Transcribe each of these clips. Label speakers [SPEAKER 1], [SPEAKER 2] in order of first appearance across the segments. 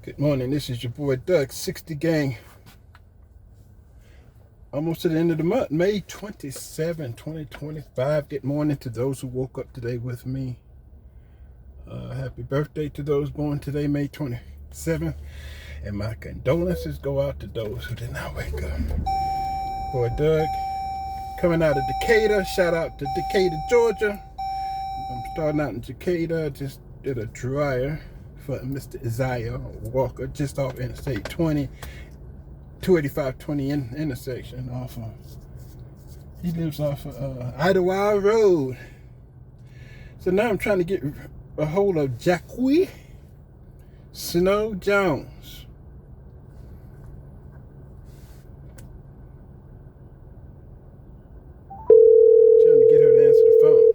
[SPEAKER 1] Good morning, this is your boy Doug, 60 Gang. Almost to the end of the month, May 27, 2025. Good morning to those who woke up today with me. Happy birthday to those born today, May 27th. And my condolences go out to those who did not wake up. Boy Doug, coming out of Decatur. Shout out to Decatur, Georgia. I'm starting out in Decatur. Just did a dryer for Mr. Isaiah Walker, just off Interstate 20, 285-20 intersection. He lives off of Idlewild Road. So now I'm trying to get a hold of Jackie Snow Jones. Trying to get her to answer the phone.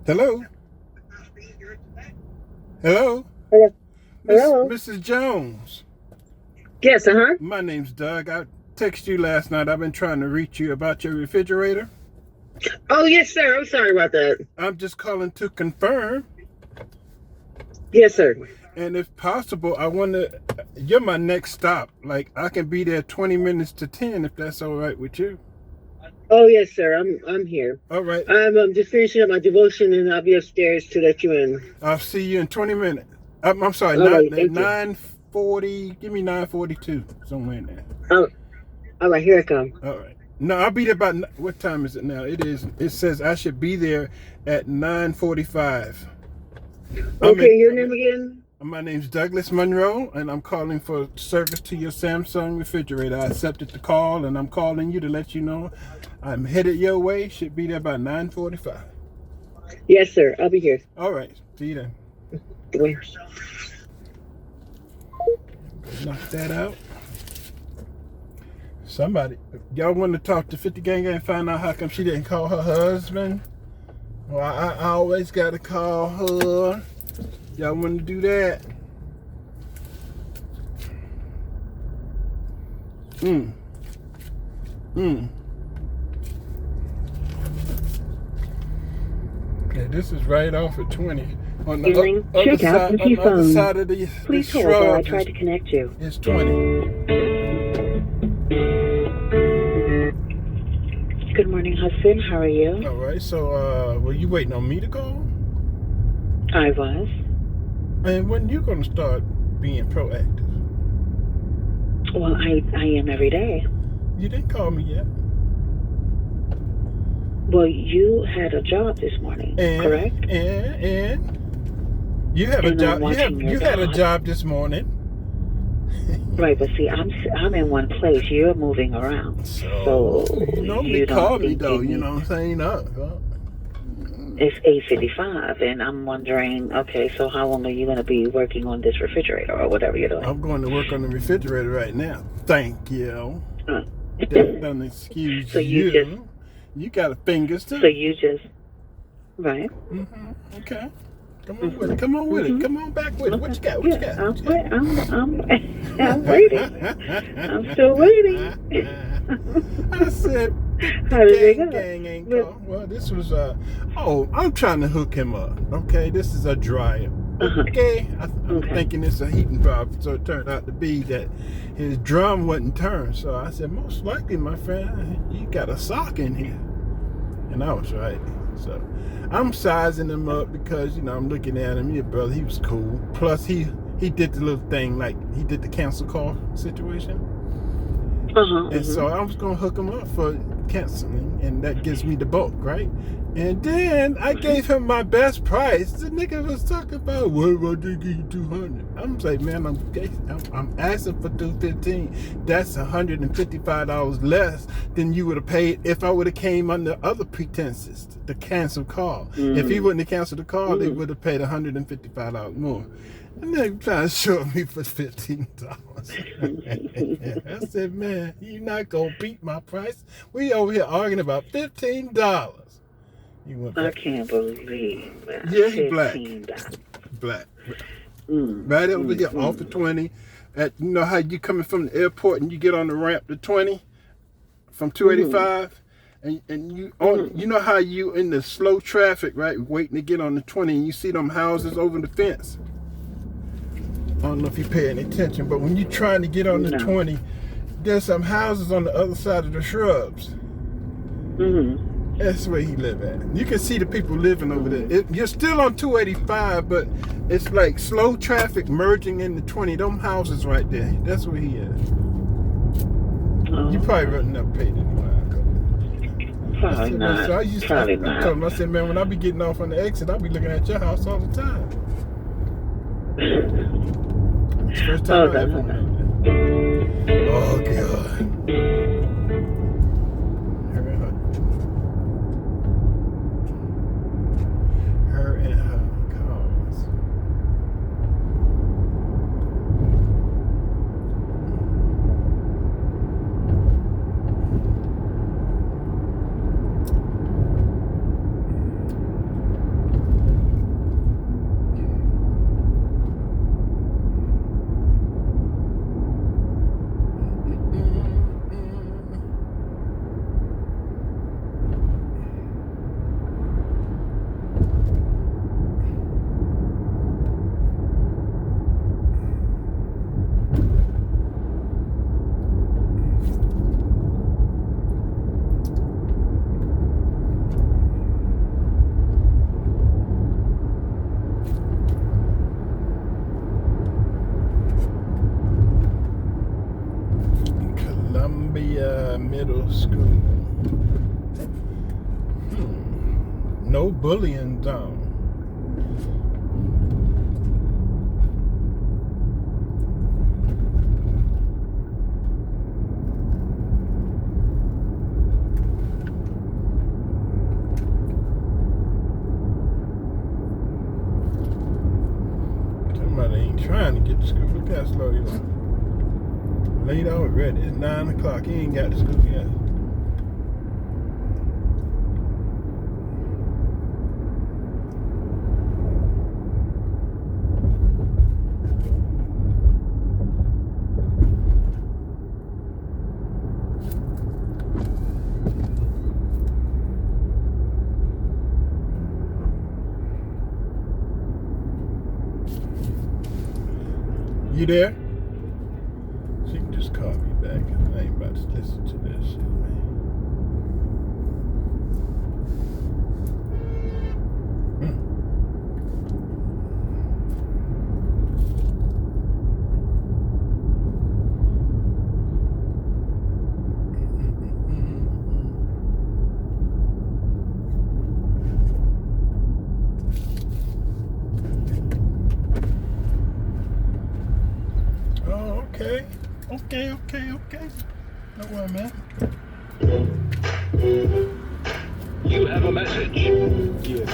[SPEAKER 1] Hello? Hello?
[SPEAKER 2] Hello?
[SPEAKER 1] Mrs. Jones.
[SPEAKER 2] Yes,
[SPEAKER 1] My name's Doug. I texted you last night. I've been trying to reach you about your refrigerator.
[SPEAKER 2] Oh, yes, sir. I'm sorry about that.
[SPEAKER 1] I'm just calling to confirm.
[SPEAKER 2] Yes, sir.
[SPEAKER 1] And if possible, you're my next stop. Like, I can be there 20 minutes to 10 if that's all right with you.
[SPEAKER 2] Oh, yes, sir. I'm here.
[SPEAKER 1] All right.
[SPEAKER 2] I'm just finishing up my devotion, and I'll be upstairs to let you in.
[SPEAKER 1] I'll see you in 20 minutes. I'm sorry,
[SPEAKER 2] All right,
[SPEAKER 1] 9:40. Give me 9:42, somewhere in there.
[SPEAKER 2] Oh, all right. Here I come.
[SPEAKER 1] All right. No, I'll be there about, what time is it now? It says I should be there at 9:45.
[SPEAKER 2] Okay, your name again?
[SPEAKER 1] My name's Douglas Monroe, and I'm calling for service to your Samsung refrigerator. I accepted the call, and I'm calling you to let you know I'm headed your way. Should be there about 9:45.
[SPEAKER 2] Yes, sir. I'll be here.
[SPEAKER 1] All right. See you then.
[SPEAKER 2] Wait.
[SPEAKER 1] Knock that out. Somebody, y'all want to talk to 50 Gang and find out how come she didn't call her husband? Well, I always got to call her. Y'all want to do that? Okay, this is right off at 20. On the other side of the
[SPEAKER 2] Please hold
[SPEAKER 1] shrub,
[SPEAKER 2] while I try to connect you.
[SPEAKER 1] It's 20.
[SPEAKER 2] Good morning, husband. How are you?
[SPEAKER 1] All right, so were you waiting on me to call?
[SPEAKER 2] I was.
[SPEAKER 1] And when you gonna start being proactive?
[SPEAKER 2] Well, I am every day.
[SPEAKER 1] You didn't call me yet.
[SPEAKER 2] Well, you had a job this morning, correct?
[SPEAKER 1] And you have a job. You had a job this morning.
[SPEAKER 2] Right, but see, I'm in one place. You're moving around, so
[SPEAKER 1] you normally call me though. You know what I'm saying?
[SPEAKER 2] It's 8:55, and I'm wondering, okay, so how long are you going to be working on this refrigerator or whatever you're doing?
[SPEAKER 1] I'm going to work on the refrigerator right now. Thank you. Don't excuse
[SPEAKER 2] so
[SPEAKER 1] you. You got a fingers too.
[SPEAKER 2] So you just, right?
[SPEAKER 1] Okay. Come on with it. Come on with it. Come on back with it. What you got? What you got?
[SPEAKER 2] I'm waiting. I'm still waiting.
[SPEAKER 1] I said,
[SPEAKER 2] how did it go?
[SPEAKER 1] Gang ain't call. Well, this was I'm trying to hook him up. Okay, this is a dryer. Okay, I'm thinking it's a heating problem, so it turned out to be that his drum wasn't turned. So I said, most likely, my friend, you got a sock in here, and I was right. So I'm sizing him up because I'm looking at him. Your brother, he was cool. Plus, he did the little thing, like he did the cancel call situation. And so I was gonna hook him up for canceling, and that gives me the bulk, right? And then I gave him my best price. The nigga was talking about, what about they give you 200? I'm like, man, I'm asking for 215. That's $155 less than you would have paid if I would have came under other pretenses, the cancel call. If he wouldn't have canceled the call, they would have paid $155 more. And they're trying to short me for $15. I said, man, you're not going to beat my price. We over here arguing about $15.
[SPEAKER 2] I can't believe that.
[SPEAKER 1] Yeah, he black. Right over here, off of 20. You know how you coming from the airport and you get on the ramp to 20 from 285? and you on, you know how you in the slow traffic, right, waiting to get on the 20, and you see them houses over the fence. I don't know if you're paying attention, but when you're trying to get on the 20, there's some houses on the other side of the shrubs. That's where he live at. You can see the people living over there. You're still on 285, but it's like slow traffic merging into 20. Them houses right there. That's where he is. You probably wouldn't never paid anyway.
[SPEAKER 2] Probably not.
[SPEAKER 1] I told him, I said, man, when I be getting off on the exit, I be looking at your house all the time. It's the first time I ever went there. Oh, God. Her and her cars. Middle school. No bullying zone. Somebody ain't trying to get to school. Look how slow you are. Late already. It's 9 o'clock. He ain't got to school yet. You there? She can just call me back. I ain't about to listen to this shit, man. Okay. Know where I'm at.
[SPEAKER 3] You have a message.
[SPEAKER 1] Yeah.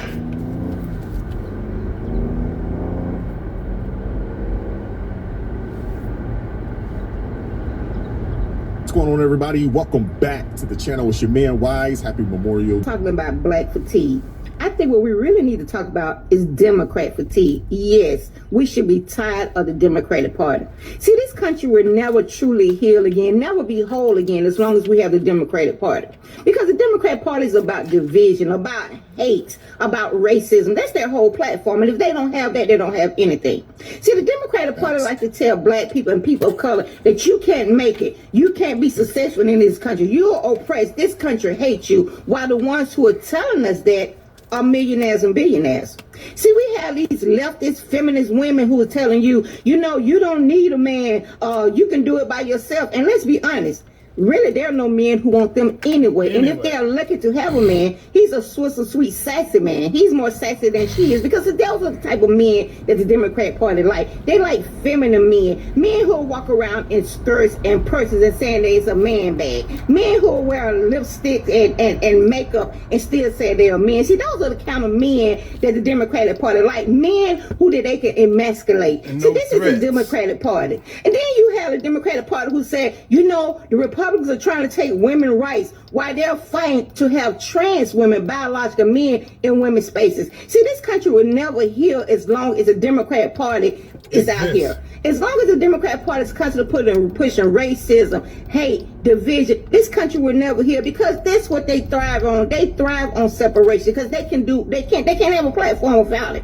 [SPEAKER 4] What's going on, everybody? Welcome back to the channel. It's your man Wise. Happy Memorial.
[SPEAKER 5] Talking about black fatigue. I think what we really need to talk about is Democrat fatigue. Yes, we should be tired of the Democratic Party. See, this country will never truly heal again, never be whole again as long as we have the Democratic Party. Because the Democratic Party is about division, about hate, about racism. That's their whole platform. And if they don't have that, they don't have anything. See, the Democratic Party like to tell black people and people of color that you can't make it. You can't be successful in this country. You are oppressed. This country hates you. While the ones who are telling us that are millionaires and billionaires. See, we have these leftist, feminist women who are telling you, you know, you don't need a man. You can do it by yourself. And let's be honest. Really, there are no men who want them anyway. And if they're lucky to have a man, he's a sweet, sassy man. He's more sassy than she is because those are the type of men that the Democrat Party like. They like feminine men. Men who will walk around in skirts and purses and saying there's a man bag. Men who will wear lipstick and makeup and still say they're men. See, those are the kind of men that the Democratic Party like. Men who they can emasculate. See, this is the Democratic Party. And then you you have a Democratic Party who said, you know, the Republicans are trying to take women's rights while they're fighting to have trans women, biological men in women's spaces. See, this country will never heal as long as the Democratic Party is out here. As long as the Democratic Party is constantly pushing racism, hate, division, this country will never heal, because that's what they thrive on. They thrive on separation, because they can't have a platform without it.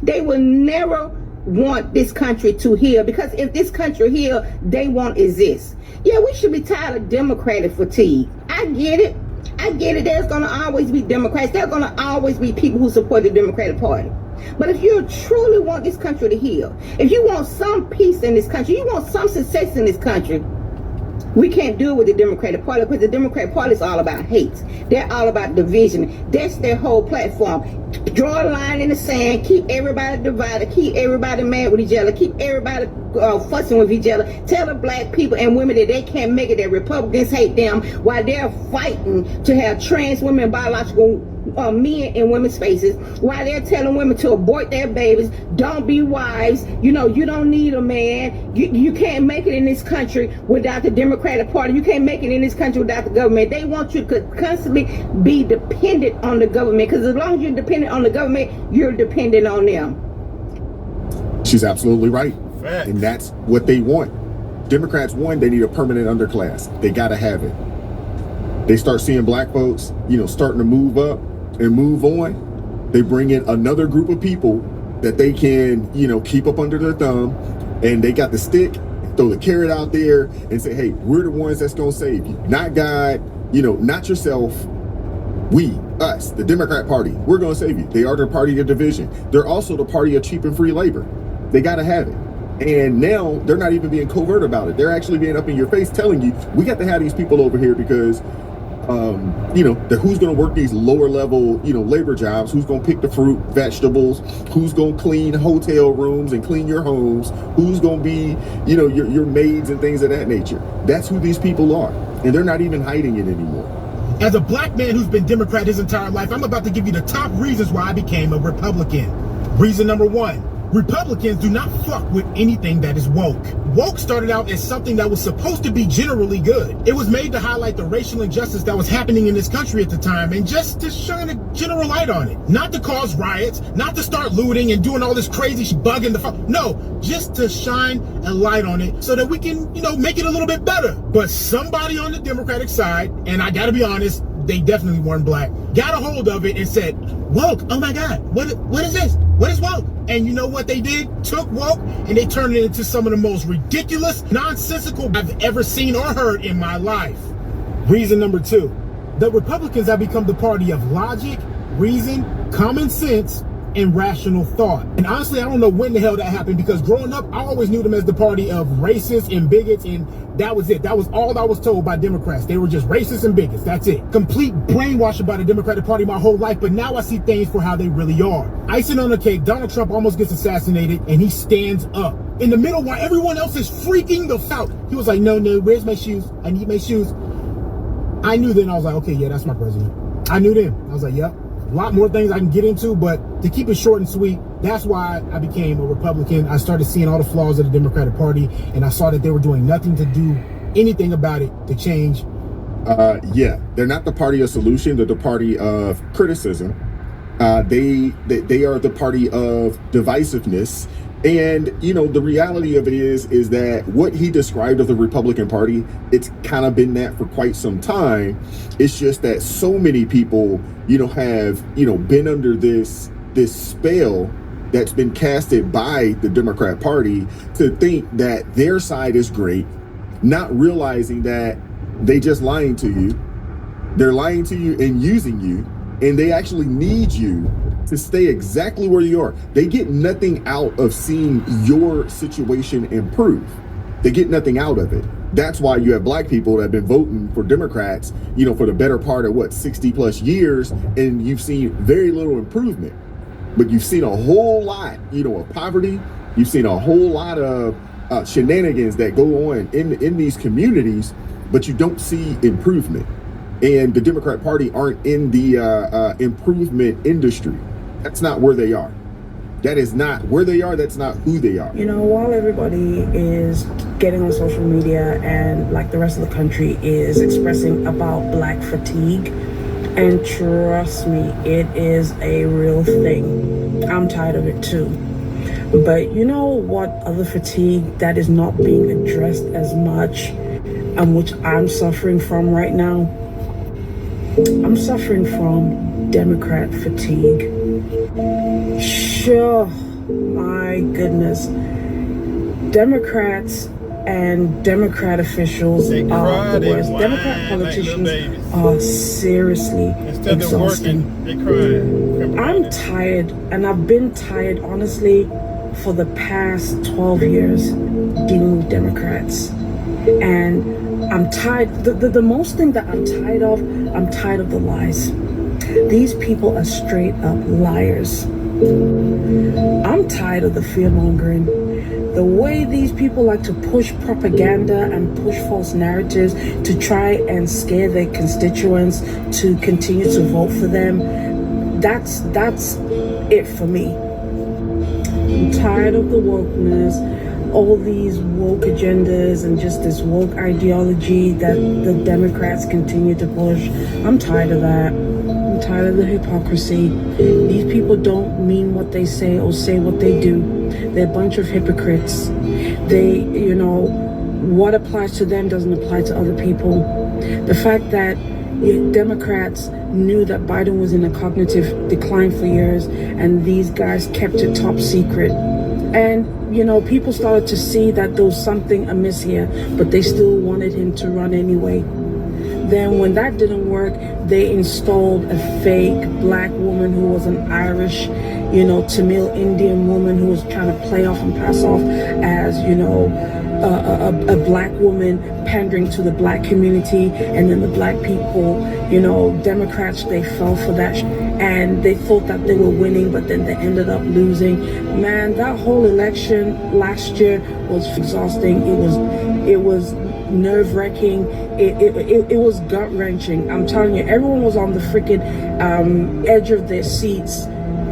[SPEAKER 5] They will never want this country to heal, because if this country heal, they won't exist. Yeah, we should be tired of Democratic fatigue. I get it. There's going to always be Democrats. There's going to always be people who support the Democratic Party. But if you truly want this country to heal, if you want some peace in this country, you want some success in this country, we can't do it with the Democratic Party, because the Democratic Party is all about hate. They're all about division. That's their whole platform. Draw a line in the sand, keep everybody divided, keep everybody mad with each other, keep everybody fussing with each other. Tell the black people and women that they can't make it, that Republicans hate them, while they're fighting to have trans women, biological men in women's spaces, while they're telling women to abort their babies, don't be wives, you know, you don't need a man, you can't make it in this country without the Democratic Party, you can't make it in this country without the government. They want you to constantly be dependent on the government, because as long as you're dependent on the government, you're dependent on them.
[SPEAKER 4] She's absolutely right.
[SPEAKER 1] Facts.
[SPEAKER 4] And that's what they want. Democrats, one, they need a permanent underclass. They got to have it. They start seeing black folks, you know, starting to move up and move on. They bring in another group of people that they can, you know, keep up under their thumb, and they got the stick, throw the carrot out there and say, hey, we're the ones that's going to save you. Not God, you know, not yourself. We, us, the Democrat Party, we're going to save you. They are the party of division. They're also the party of cheap and free labor. They got to have it. And now they're not even being covert about it. They're actually being up in your face telling you, we got to have these people over here because, you know, who's going to work these lower level, you know, labor jobs? Who's going to pick the fruit, vegetables? Who's going to clean hotel rooms and clean your homes? Who's going to be, you know, your maids and things of that nature? That's who these people are. And they're not even hiding it anymore.
[SPEAKER 6] As a black man who's been Democrat his entire life, I'm about to give you the top reasons why I became a Republican. Reason number one, Republicans do not fuck with anything that is woke. Woke started out as something that was supposed to be generally good. It was made to highlight the racial injustice that was happening in this country at the time, and just to shine a general light on it. Not to cause riots, not to start looting and doing all this crazy shit, bugging the fuck. No, just to shine a light on it so that we can, you know, make it a little bit better. But somebody on the Democratic side, and I gotta be honest, they definitely weren't black, got a hold of it and said, woke, oh my God, what is this? What is woke? And you know what they did? Took woke and they turned it into some of the most ridiculous, nonsensical I've ever seen or heard in my life. Reason number two, the Republicans have become the party of logic, reason, common sense, and rational thought. And honestly, I don't know when the hell that happened, because growing up, I always knew them as the party of racists and bigots, and that was it. That was all I was told by Democrats. They were just racists and bigots. That's it. Complete brainwashing by the Democratic Party my whole life, but now I see things for how they really are. Icing on the cake, Donald Trump almost gets assassinated, and he stands up in the middle while everyone else is freaking the fuck out. He was like, no, where's my shoes? I need my shoes. I knew then. I was like, okay, yeah, that's my president. I knew then. I was like, yep. A lot more things I can get into, but to keep it short and sweet, that's why I became a Republican. I started seeing all the flaws of the Democratic Party, and I saw that they were doing nothing to do anything about it to change.
[SPEAKER 4] Yeah, they're not the party of solution. They're the party of criticism. They are the party of divisiveness. And, you know, the reality of it is that what he described of the Republican Party, it's kind of been that for quite some time. It's just that so many people, you know, have, you know, been under this spell that's been casted by the Democrat Party to think that their side is great, not realizing that they just lying to you. They're lying to you and using you, and they actually need you to stay exactly where you are. They get nothing out of seeing your situation improve. They get nothing out of it. That's why you have black people that have been voting for Democrats, you know, for the better part of 60 plus years, and you've seen very little improvement. But you've seen a whole lot, you know, of poverty. You've seen a whole lot of shenanigans that go on in these communities, but you don't see improvement. And the Democrat Party aren't in the improvement industry. That's not where they are. That is not where they are. That's not who they are.
[SPEAKER 7] You know, while everybody is getting on social media and like the rest of the country is expressing about black fatigue, and trust me, it is a real thing. I'm tired of it too. But you know what other fatigue that is not being addressed as much, and which I'm suffering from right now? I'm suffering from Democrat fatigue. Sure, my goodness. Democrats and Democrat officials are the worst. Democrat politicians are seriously exhausting. I'm tired, and I've been tired, honestly, for the past 12 years dealing with Democrats. And I'm tired. The most thing that I'm tired of the lies. These people are straight up liars. I'm tired of the fear-mongering. The way these people like to push propaganda and push false narratives to try and scare their constituents to continue to vote for them, that's it for me. I'm tired of the wokeness, all these woke agendas and just this woke ideology that the Democrats continue to push. I'm tired of that. I'm tired of the hypocrisy. These people don't mean what they say or say what they do. They're a bunch of hypocrites. They, you know, what applies to them doesn't apply to other people. The fact that Democrats knew that Biden was in a cognitive decline for years, and these guys kept it top secret. And, you know, people started to see that there was something amiss here, but they still wanted him to run anyway. Then when that didn't work, they installed a fake black woman who was an Irish, you know, Tamil Indian woman who was trying to play off and pass off as, you know, a black woman pandering to the black community. And then the black people, you know, Democrats, they fell for that and they thought that they were winning, but then they ended up losing. Man, that whole election last year was exhausting. It was nerve-wracking. It was gut-wrenching. I'm telling you, everyone was on the freaking edge of their seats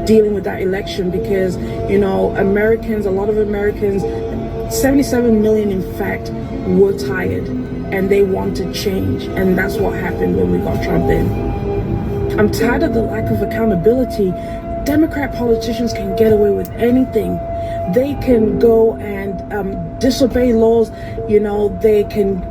[SPEAKER 7] dealing with that election because, you know, a lot of Americans, 77 million in fact, were tired and they wanted change, and that's what happened when we got Trump in. I'm tired of the lack of accountability. Democrat politicians can get away with anything. They can go and disobey laws. You know, they can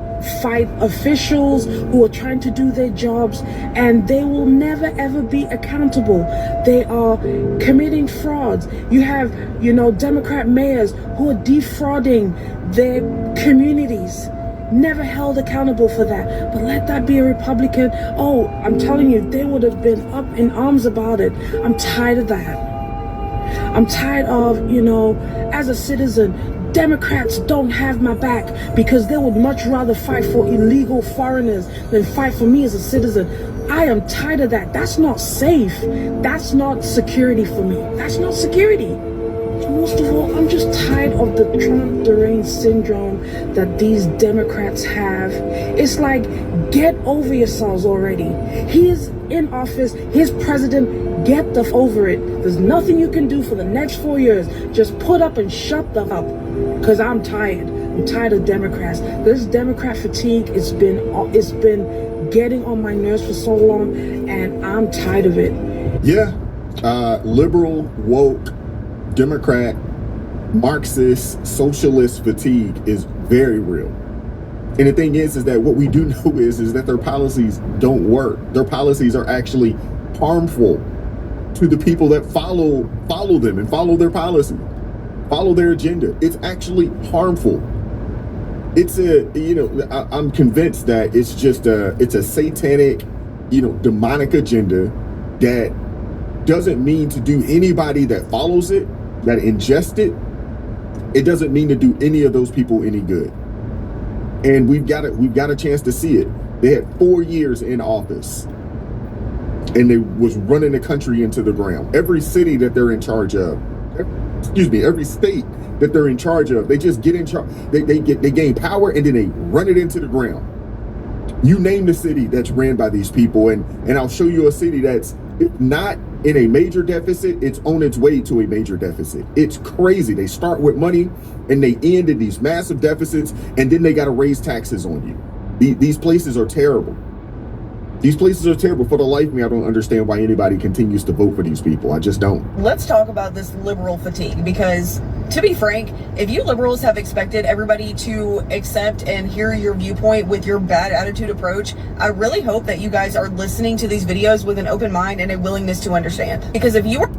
[SPEAKER 7] fight officials who are trying to do their jobs, and they will never ever be accountable. They are committing frauds. You have, you know, Democrat mayors who are defrauding their communities, never held accountable for that. But let that be a Republican. Oh, I'm telling you, they would have been up in arms about it. I'm tired of that. I'm tired of, you know, as a citizen, Democrats don't have my back because they would much rather fight for illegal foreigners than fight for me as a citizen. I am tired of that. That's not safe. That's not security for me. That's not security. Most of all, I'm just tired of the Trump deranged syndrome that these Democrats have. It's like, get over yourselves already. He is in office. He's president. Get the f over it. There's nothing you can do for the next 4 years. Just put up and shut the up. Because I'm tired. I'm tired of Democrats. This Democrat fatigue, it's been getting on my nerves for so long, and I'm tired of it.
[SPEAKER 4] Yeah. Liberal, woke, Democrat, Marxist, socialist fatigue is very real. And the thing is that what we do know is that their policies don't work. Their policies are actually harmful to the people that follow them and follow their policy, follow their agenda. It's actually harmful. It's I'm convinced that it's just it's a satanic, demonic agenda that doesn't mean to do anybody that follows it, that ingest it. It doesn't mean to do any of those people any good. And we've got a chance to see it. They had 4 years in office, and they was running the country into the ground. Every city that they're in charge of, every state that they're in charge of, they just get in charge. They gain power and then they run it into the ground. You name the city that's ran by these people, and I'll show you a city that's not in a major deficit, it's on its way to a major deficit. It's crazy. They start with money and they end in these massive deficits, and then they got to raise taxes on you. These places are terrible. These places are terrible. For the life of me, I don't understand why anybody continues to vote for these people. I just don't.
[SPEAKER 8] Let's talk about this liberal fatigue, because to be frank, if you liberals have expected everybody to accept and hear your viewpoint with your bad attitude approach, I really hope that you guys are listening to these videos with an open mind and a willingness to understand. Because if you are...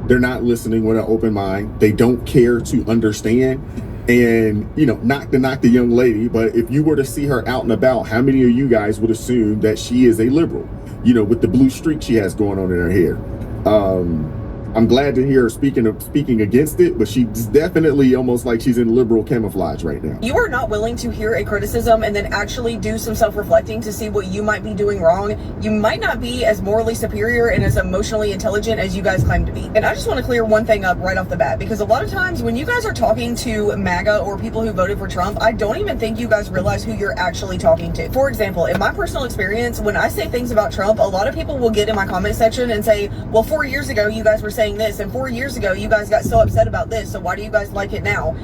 [SPEAKER 4] They're not listening with an open mind. They don't care to understand. And, you know, not to knock the young lady, but if you were to see her out and about, how many of you guys would assume that she is a liberal, you know, with the blue streak she has going on in her hair? I'm glad to hear her speaking against it, but she's definitely almost like she's in liberal camouflage right now.
[SPEAKER 8] You are not willing to hear a criticism and then actually do some self-reflecting to see what you might be doing wrong. You might not be as morally superior and as emotionally intelligent as you guys claim to be. And I just want to clear one thing up right off the bat, because a lot of times when you guys are talking to MAGA or people who voted for Trump, I don't even think you guys realize who you're actually talking to. For example, in my personal experience, when I say things about Trump, a lot of people will get in my comment section and say, well, 4 years ago, you guys were saying this, and 4 years ago you guys got so upset about this, so why do you guys like it now?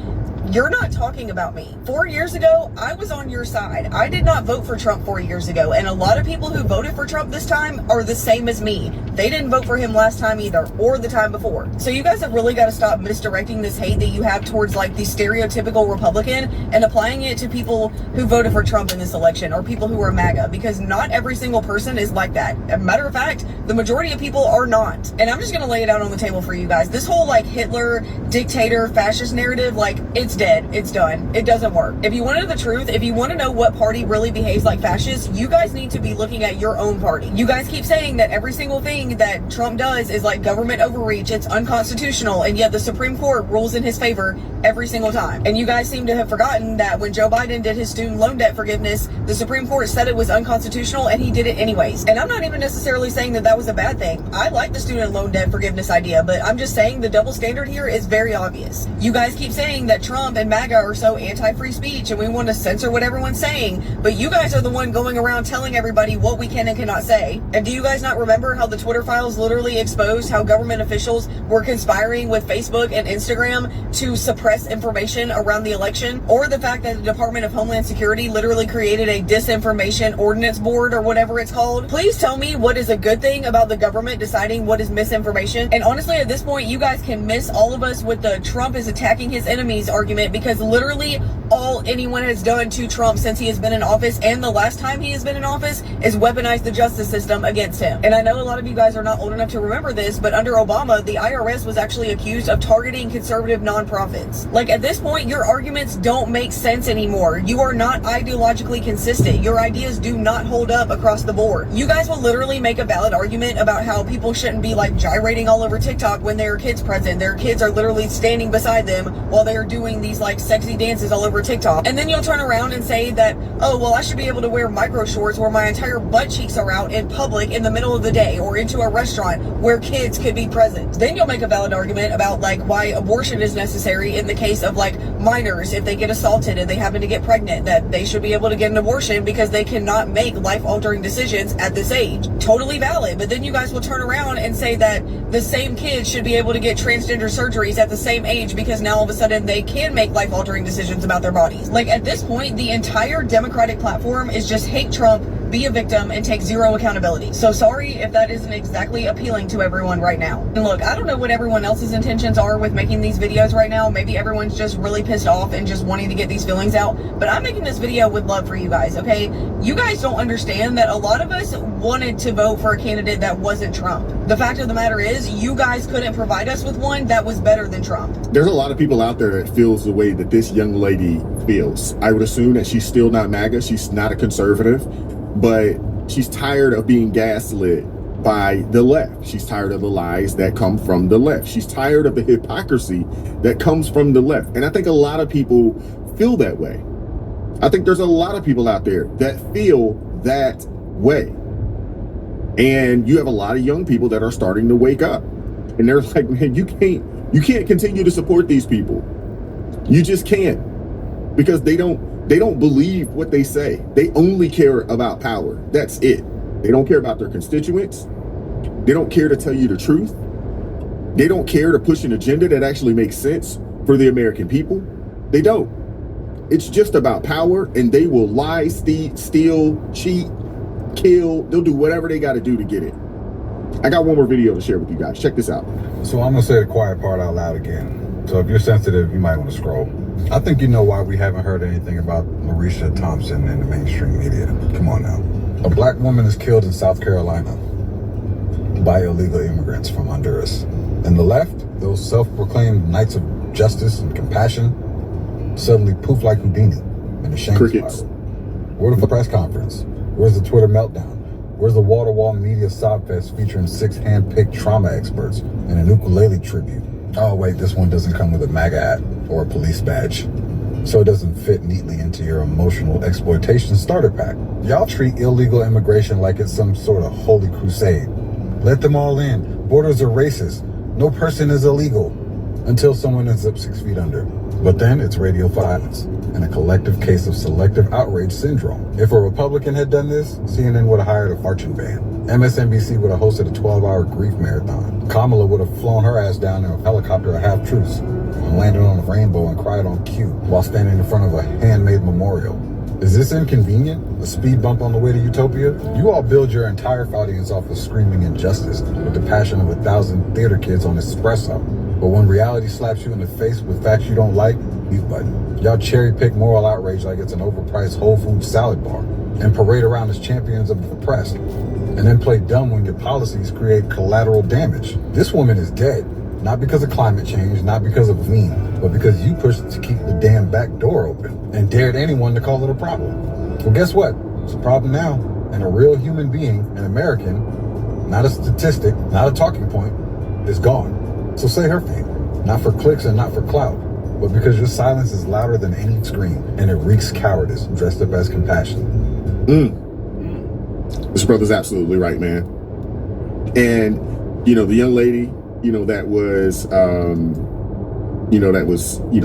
[SPEAKER 8] You're not talking about me. 4 years ago, I was on your side. I did not vote for Trump 4 years ago, and a lot of people who voted for Trump this time are the same as me. They didn't vote for him last time either, or the time before. So you guys have really got to stop misdirecting this hate that you have towards like the stereotypical Republican and applying it to people who voted for Trump in this election, or people who are MAGA, because not every single person is like that. As a matter of fact, the majority of people are not. And I'm just gonna lay it out on the table for you guys. This whole like Hitler, dictator, fascist narrative, like, it's dead. It's done. It doesn't work. If you want to know the truth, if you want to know what party really behaves like fascists, you guys need to be looking at your own party. You guys keep saying that every single thing that Trump does is like government overreach, it's unconstitutional, and yet the Supreme Court rules in his favor every single time. And you guys seem to have forgotten that when Joe Biden did his student loan debt forgiveness, the Supreme Court said it was unconstitutional, and he did it anyways. And I'm not even necessarily saying that that was a bad thing. I like the student loan debt forgiveness idea, but I'm just saying the double standard here is very obvious. You guys keep saying that Trump and MAGA are so anti-free speech and we want to censor what everyone's saying, but you guys are the one going around telling everybody what we can and cannot say. And do you guys not remember how the Twitter files literally exposed how government officials were conspiring with Facebook and Instagram to suppress information around the election? Or the fact that the Department of Homeland Security literally created a disinformation ordinance board, or whatever it's called? Please tell me what is a good thing about the government deciding what is misinformation. And honestly, at this point, you guys can miss all of us with the Trump is attacking his enemies argument, because literally all anyone has done to Trump since he has been in office, and the last time he has been in office, is weaponize the justice system against him. And I know a lot of you guys are not old enough to remember this, but under Obama, the IRS was actually accused of targeting conservative nonprofits. Like, at this point, your arguments don't make sense anymore. You are not ideologically consistent. Your ideas do not hold up across the board. You guys will literally make a valid argument about how people shouldn't be like gyrating all over TikTok when there are kids present. Their kids are literally standing beside them while they're doing these like sexy dances all over TikTok. And then you'll turn around and say that, oh, well, I should be able to wear micro shorts where my entire butt cheeks are out in public in the middle of the day, or into a restaurant where kids could be present. Then you'll make a valid argument about like why abortion is necessary in the case of like minors. If they get assaulted and they happen to get pregnant, that they should be able to get an abortion because they cannot make life-altering decisions at this age. Totally valid. But then you guys will turn around and say that the same kids should be able to get transgender surgeries at the same age because now all of a sudden they can make life-altering decisions about their bodies. Like, at this point, the entire Democratic platform is just hate Trump, be a victim, and take zero accountability. So sorry if that isn't exactly appealing to everyone right now. And look, I don't know what everyone else's intentions are with making these videos right now. Maybe everyone's just really pissed off and just wanting to get these feelings out. But I'm making this video with love for you guys, okay? You guys don't understand that a lot of us wanted to vote for a candidate that wasn't Trump. The fact of the matter is, you guys couldn't provide us with one that was better than Trump.
[SPEAKER 4] There's a lot of people out there that feels the way that this young lady feels. I would assume that she's still not MAGA. She's not a conservative, but she's tired of being gaslit by the left. She's tired of the lies that come from the left. She's tired of the hypocrisy that comes from the left. And I think a lot of people feel that way. I think there's a lot of people out there that feel that way. And you have a lot of young people that are starting to wake up. And they're like, man, you can't continue to support these people. You just can't. Because they don't believe what they say. They only care about power. That's it. They don't care about their constituents. They don't care to tell you the truth. They don't care to push an agenda that actually makes sense for the American people. They don't. It's just about power, and they will lie, steal, cheat, kill. They'll do whatever they got to do to get it. I got one more video to share with you guys. Check this out.
[SPEAKER 9] So I'm gonna say the quiet part out loud again. So if you're sensitive, you might want to scroll. I think you know why we haven't heard anything about Marisha Thompson in the mainstream media. Come on now. A black woman is killed in South Carolina by illegal immigrants from Honduras. And the left, those self-proclaimed knights of justice and compassion, suddenly poof like Houdini in a shame spiral. Where's the press conference? Where's the Twitter meltdown? Where's the wall-to-wall media sob fest featuring 6 hand-picked trauma experts and an ukulele tribute? Oh wait, this one doesn't come with a MAGA hat or a police badge, so it doesn't fit neatly into your emotional exploitation starter pack. Y'all treat illegal immigration like it's some sort of holy crusade. Let them all in. Borders are racist. No person is illegal until someone ends up 6 feet under. But then it's radio violence and a collective case of selective outrage syndrome. If a Republican had done this, CNN would have hired a marching band. MSNBC would have hosted a 12-hour grief marathon. Kamala would have flown her ass down in a helicopter at half-truce and landed on a rainbow and cried on cue while standing in front of a handmade memorial. Is this inconvenient? A speed bump on the way to utopia? You all build your entire audience off of screaming injustice with the passion of 1,000 theater kids on espresso. But when reality slaps you in the face with facts you don't like, mute button. Y'all cherry pick moral outrage like it's an overpriced Whole Foods salad bar and parade around as champions of the oppressed, and then play dumb when your policies create collateral damage. This woman is dead, not because of climate change, not because of lean, but because you pushed to keep the damn back door open and dared anyone to call it a problem. Well, guess what? It's a problem now, and a real human being, an American, not a statistic, not a talking point, is gone. So say her thing, not for clicks and not for clout, but because your silence is louder than any scream, and it reeks cowardice dressed up as compassion.
[SPEAKER 4] This brother's absolutely right, man. And, you know, the young lady, you know, that was,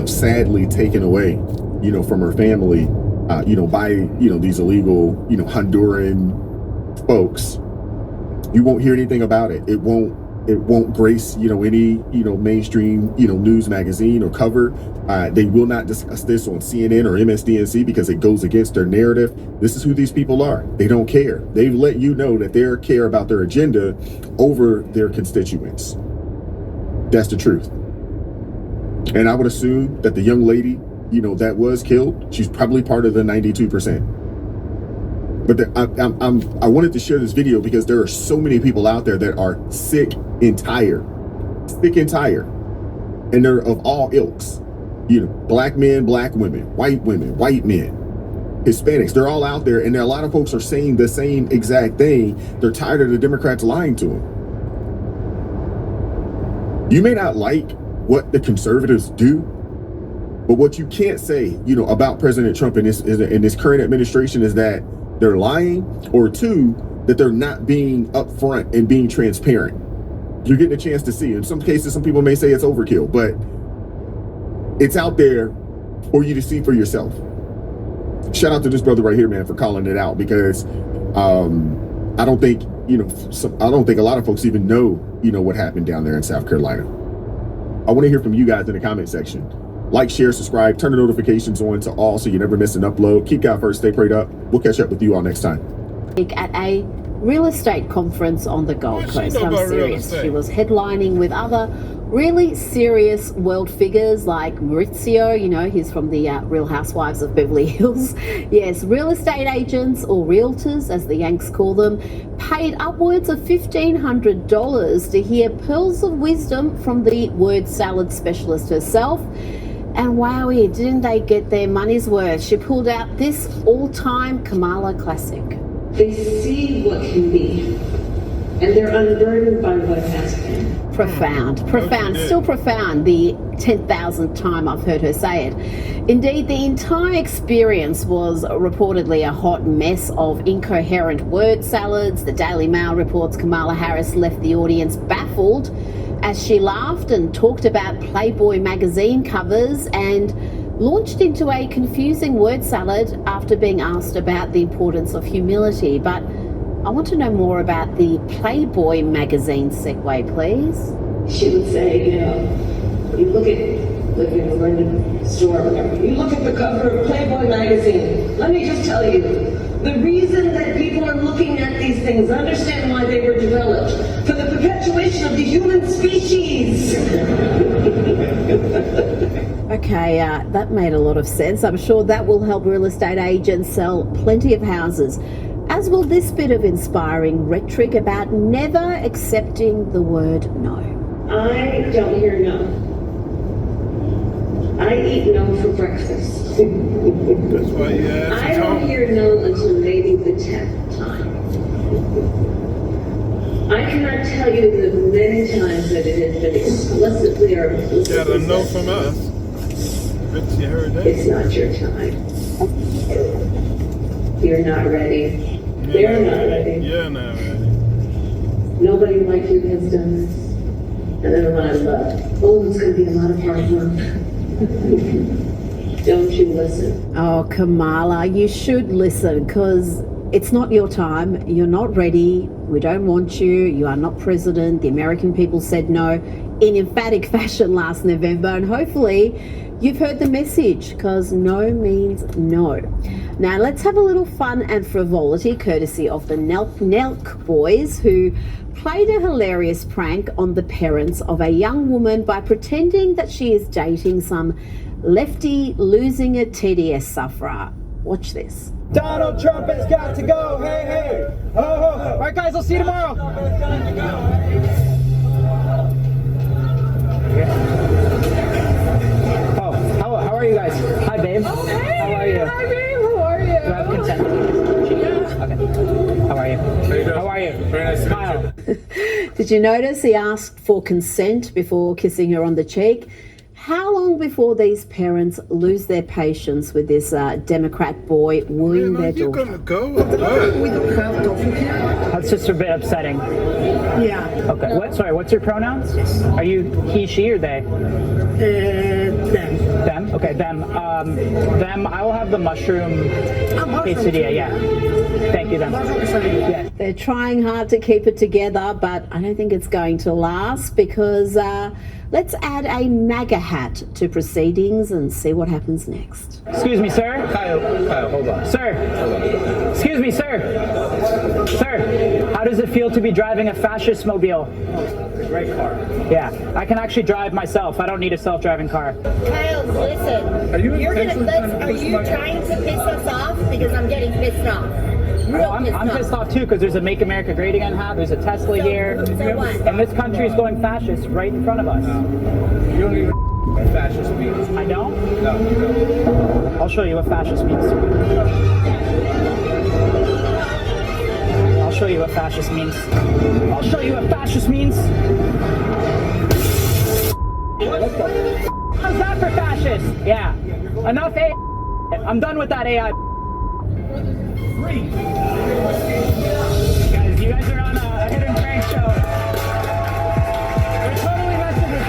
[SPEAKER 4] sadly taken away, you know, from her family, by, these illegal, Honduran folks. You won't hear anything about it. It won't grace, any, mainstream, news magazine or cover. They will not discuss this on CNN or MSDNC because it goes against their narrative. This is who these people are. They don't care. They've let you know that they care about their agenda over their constituents. That's the truth. And I would assume that the young lady, that was killed, she's probably part of the 92%. But I wanted to share this video because there are so many people out there that are sick and tired, and they're of all ilks, black men, black women, white men, Hispanics. They're all out there, and a lot of folks are saying the same exact thing. They're tired of the Democrats lying to them. You may not like what the conservatives do, but what you can't say, about President Trump in this current administration is that they're lying, or 2, that they're not being upfront and being transparent. You're getting a chance to see. In some cases, some people may say it's overkill, but it's out there for you to see for yourself. Shout out to this brother right here, man, for calling it out, because I don't think a lot of folks even know, what happened down there in South Carolina. I want to hear from you guys in the comment section. Like, share, subscribe, turn the notifications on to all so you never miss an upload. Keep God first, stay prayed up. We'll catch up with you all next time.
[SPEAKER 10] At a real estate conference on the Gold Coast. I'm serious. She was headlining with other really serious world figures like Maurizio, he's from the Real Housewives of Beverly Hills. Yes, real estate agents, or realtors as the Yanks call them, paid upwards of $1,500 to hear pearls of wisdom from the word salad specialist herself. And wowie, didn't they get their money's worth? She pulled out this all-time Kamala classic.
[SPEAKER 11] They see what can be, and they're unburdened by what has been.
[SPEAKER 10] Profound, still profound, the 10,000th time I've heard her say it. Indeed, the entire experience was reportedly a hot mess of incoherent word salads. The Daily Mail reports Kamala Harris left the audience baffled as she laughed and talked about Playboy magazine covers and launched into a confusing word salad after being asked about the importance of humility. But I want to know more about the Playboy magazine segue, please.
[SPEAKER 11] She would say, you know, you look at, like, you know, we're in the store or whatever, you look at the cover of Playboy magazine. Let me just tell you, the reason that people are looking at these things, understand why they were developed, for the perpetuation of the human species.
[SPEAKER 10] Okay, that made a lot of sense. I'm sure that will help real estate agents sell plenty of houses, as will this bit of inspiring rhetoric about never accepting the word no.
[SPEAKER 11] I don't hear no. I eat no for breakfast.
[SPEAKER 1] That's why you asked.
[SPEAKER 11] I don't hear no until maybe the 10th time. I cannot tell you the many times that it has been explicitly or implicitly.
[SPEAKER 1] Got a no from us. Bet you heard that.
[SPEAKER 11] It's not your time. You're not ready. They're not ready.
[SPEAKER 1] You're not ready.
[SPEAKER 11] Nobody like you has done this. And then a lot of love. Oh, it's going to be a lot of hard work. Don't you listen.
[SPEAKER 10] Oh, Kamala, you should listen, because it's not your time. You're not ready. We don't want you. You are not president. The American people said no in emphatic fashion last November, and hopefully you've heard the message, because no means no. Now let's have a little fun and frivolity courtesy of the Nelk boys, who played a hilarious prank on the parents of a young woman by pretending that she is dating some lefty losing a TDS sufferer. Watch this.
[SPEAKER 12] Donald Trump has got to go. Hey, hey. Oh, oh. All right, guys, I'll see you tomorrow. Oh, how are you guys? Hi, babe.
[SPEAKER 13] Oh, hey.
[SPEAKER 12] How are you?
[SPEAKER 13] Hi, babe. How are you?
[SPEAKER 12] Do I have consent?
[SPEAKER 13] Yeah.
[SPEAKER 12] Okay. How are you? How are you? Very nice to meet you.
[SPEAKER 10] Did you notice he asked for consent before kissing her on the cheek? How long before these parents lose their patience with this Democrat boy wooing their daughter?
[SPEAKER 1] You're gonna go?
[SPEAKER 12] We don't have coffee here. That's just a bit upsetting.
[SPEAKER 13] Yeah.
[SPEAKER 12] Okay. What's your pronouns? Are you he, she, or they?
[SPEAKER 13] Them.
[SPEAKER 12] Them? Okay, them. Them, I will have the mushroom quesadilla, yeah. Thank you, them. Yeah.
[SPEAKER 10] They're trying hard to keep it together, but I don't think it's going to last, because let's add a MAGA hat to proceedings and see what happens next.
[SPEAKER 12] Excuse me, sir.
[SPEAKER 14] Kyle, hold on.
[SPEAKER 12] Sir.
[SPEAKER 14] Hold on.
[SPEAKER 12] Excuse me, sir. Sir, how does it feel to be driving a fascist mobile?
[SPEAKER 14] It's a great car.
[SPEAKER 12] Yeah, I can actually drive myself. I don't need a self-driving car.
[SPEAKER 15] Kyle, listen.
[SPEAKER 14] Are you
[SPEAKER 15] trying to piss us off? Because I'm getting pissed off.
[SPEAKER 12] I'm pissed off too, because there's a Make America Great Again hat. There's a Tesla here.
[SPEAKER 15] So what?
[SPEAKER 12] And this country is going fascist right in front of us.
[SPEAKER 14] You don't even what fascist means.
[SPEAKER 12] I don't?
[SPEAKER 14] No, you don't.
[SPEAKER 12] I'll show you what fascist means. I'll show you what fascist means. I'll show you what fascist means. What the how's that for fascist? Yeah. Enough AI. I'm done with that AI. Guys, you guys are on a hit and crank show. We're totally messing with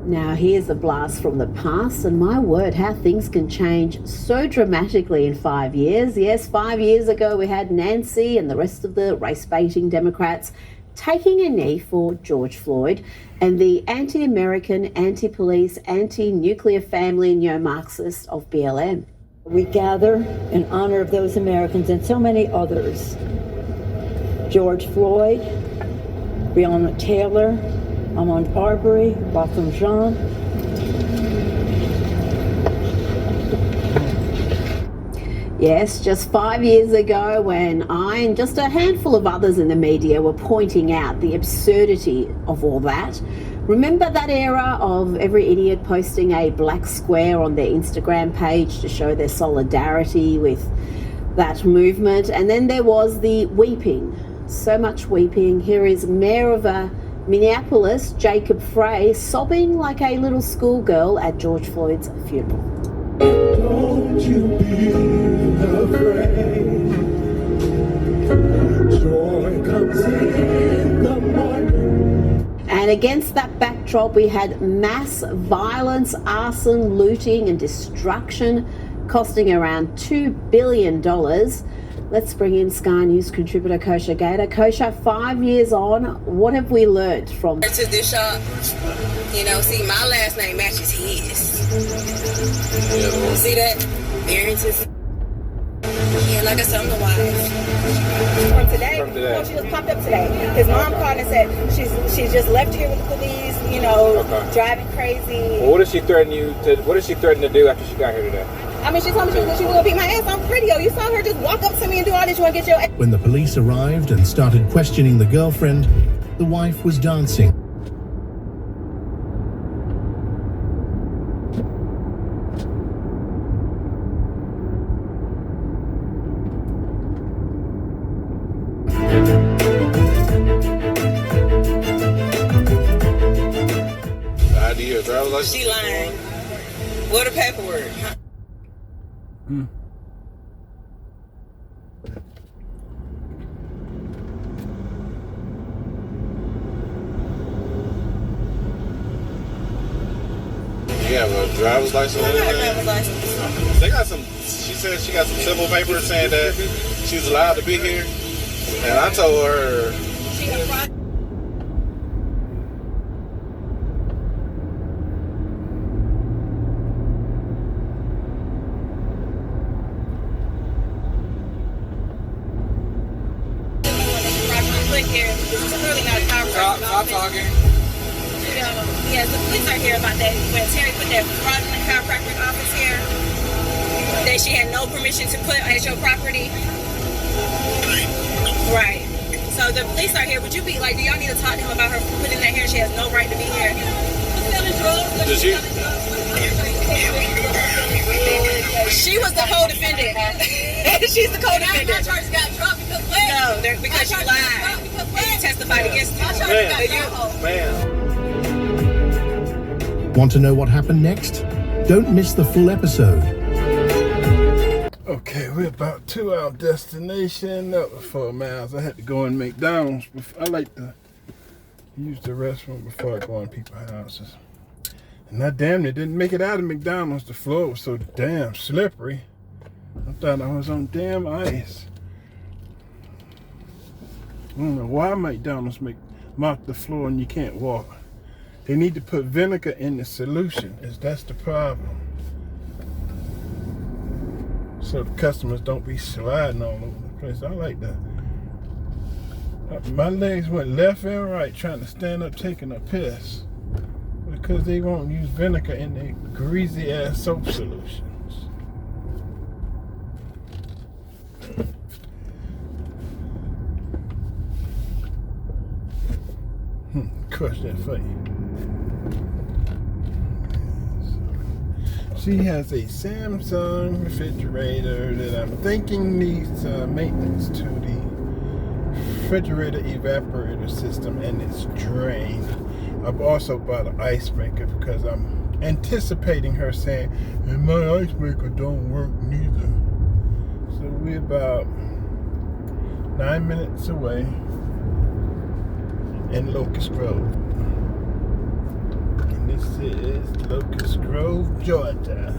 [SPEAKER 12] you.
[SPEAKER 10] Now here's a blast from the past, and my word, how things can change so dramatically in 5 years. Yes, 5 years ago we had Nancy and the rest of the race-baiting Democrats taking a knee for George Floyd, and the anti-American, anti-police, anti-nuclear family neo-Marxist of BLM.
[SPEAKER 16] We gather in honor of those Americans and so many others. George Floyd, Breonna Taylor, Ahmaud Arbery, Botham Jean.
[SPEAKER 10] Yes, just 5 years ago, when I and just a handful of others in the media were pointing out the absurdity of all that. Remember that era of every idiot posting a black square on their Instagram page to show their solidarity with that movement? And then there was the weeping, so much weeping. Here is Mayor of Minneapolis, Jacob Frey, sobbing like a little schoolgirl at George Floyd's funeral.
[SPEAKER 17] Don't you be afraid. Joy comes in the morning.
[SPEAKER 10] And against that backdrop, we had mass violence, arson, looting and destruction costing around $2 billion. Let's bring in Sky News contributor Kosha Gator. Kosha, 5 years on, what have we learnt from...
[SPEAKER 18] To this shop, you know, see, my last name matches his. You see that? Variances. Yeah, like I said, I'm the wife.
[SPEAKER 19] From today? No, she just popped up today. His mom called and said she's just left here with the police, you know, driving crazy.
[SPEAKER 14] Well, what did she threaten you to? What did she threaten to do after she got here today?
[SPEAKER 19] I mean, she told me she was gonna beat my ass. I'm pretty. You saw her just walk up to me and do all this. You wanna get your...
[SPEAKER 6] When the police arrived and started questioning the girlfriend, the wife was dancing.
[SPEAKER 18] She lying. What the paperwork?
[SPEAKER 20] You have a driver's license?
[SPEAKER 18] I got a driver's license.
[SPEAKER 20] They got some, she said she got some civil papers saying that she's allowed to be here. And I told her...
[SPEAKER 18] Stop talking. Yeah, the police are here about that. When Terry put that fraudulent chiropractic office here, that she had no permission to put at your property. Right. So the police are here. Would you be like, do y'all need to talk to him about her putting that here? She has no right to be here.
[SPEAKER 20] Did she?
[SPEAKER 18] She was the co-defendant. She's the co-defendant. My charges got dropped because what? No, because you lied. You testified against me.
[SPEAKER 6] Want to know what happened next? Don't miss the full episode.
[SPEAKER 1] Okay, we're about to our destination. That was 4 miles. I had to go in McDonald's. I like to use the restroom before I go in people's houses. And I damn near didn't make it out of McDonald's. The floor was so damn slippery. I thought I was on damn ice. I don't know why McDonald's mark the floor and you can't walk. They need to put vinegar in the solution. That's the problem. So the customers don't be sliding all over the place. I like that. My legs went left and right trying to stand up taking a piss because they won't use vinegar in their greasy ass soap solutions. Crush that for you. She has a Samsung refrigerator that I'm thinking needs maintenance to the refrigerator evaporator system and its drain. I've also bought an ice maker because I'm anticipating her saying, and my ice maker don't work neither. So we're about 9 minutes away in Locust Grove. And this is Locust Grove, Georgia.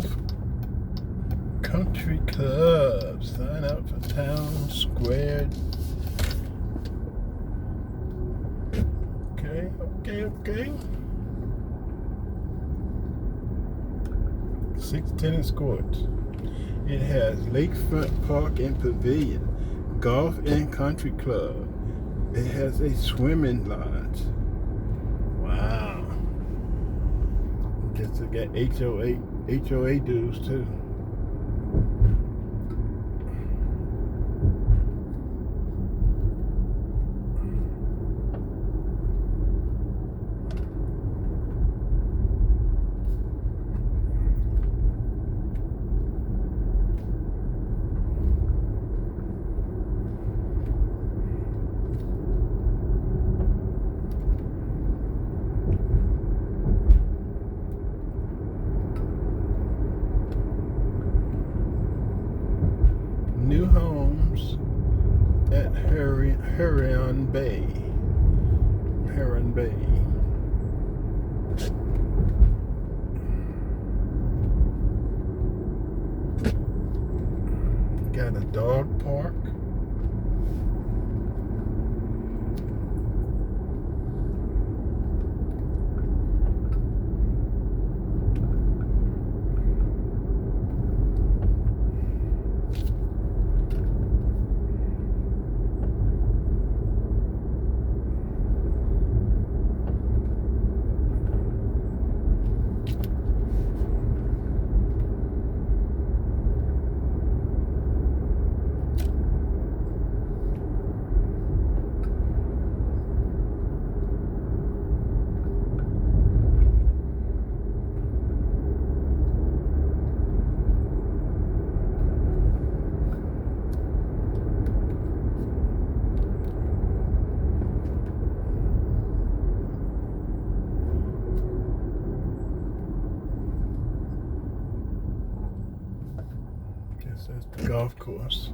[SPEAKER 1] Golf Country Club. Sign up for Town Square. Okay. 6 tennis courts. It has lakefront park and pavilion, golf and country club. It has a swimming lodge. Wow. Guess it got HOA dues too. New homes at Huron Bay. Got a dog park. Guess that's the golf course.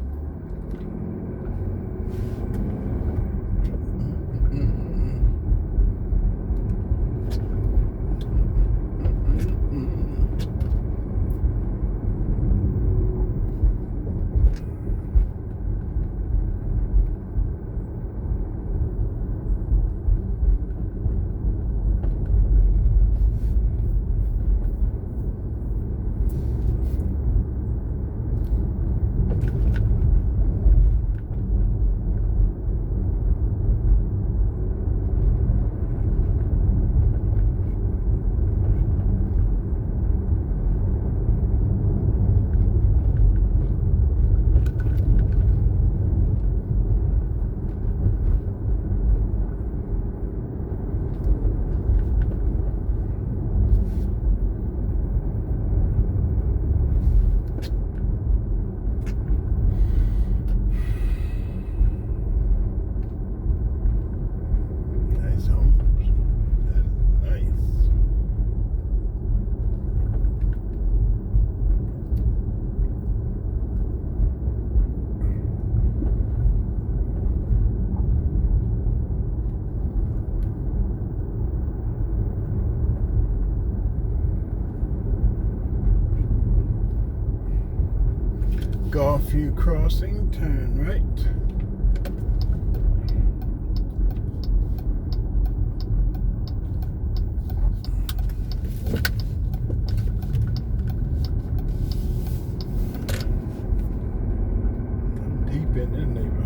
[SPEAKER 1] Gulfview Crossing, turn right. Deep in the neighborhood.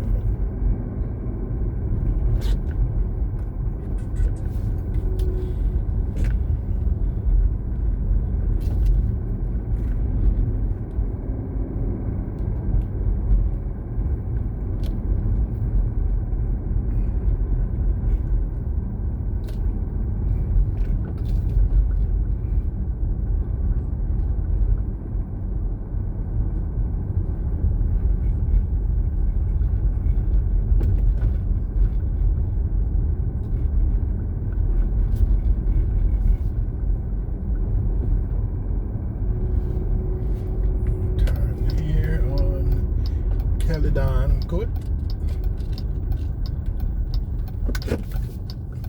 [SPEAKER 1] Court.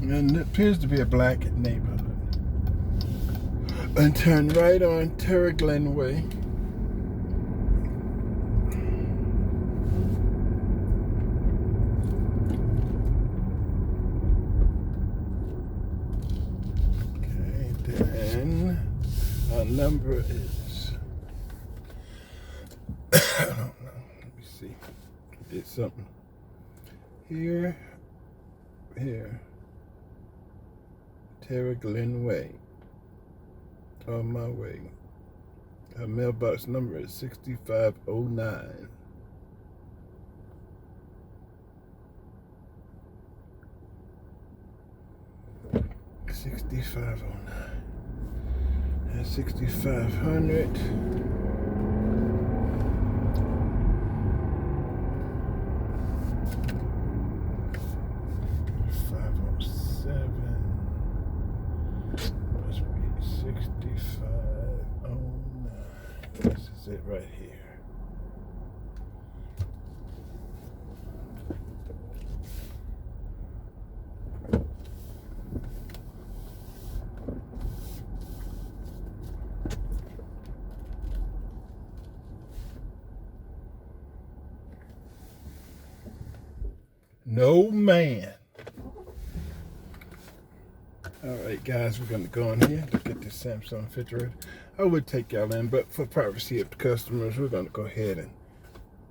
[SPEAKER 1] And it appears to be a black neighborhood. and turn right on Terra Glen Way. Okay, then our number is, I don't know, let me see, did something here, Terra Glen Way, on my way. Her mailbox number is 6509. And 6500. Must be 6509. This is it right here. No man. All right, guys, we're going to go in here to get this Samsung refrigerator. I would take y'all in, but for privacy of the customers, we're going to go ahead and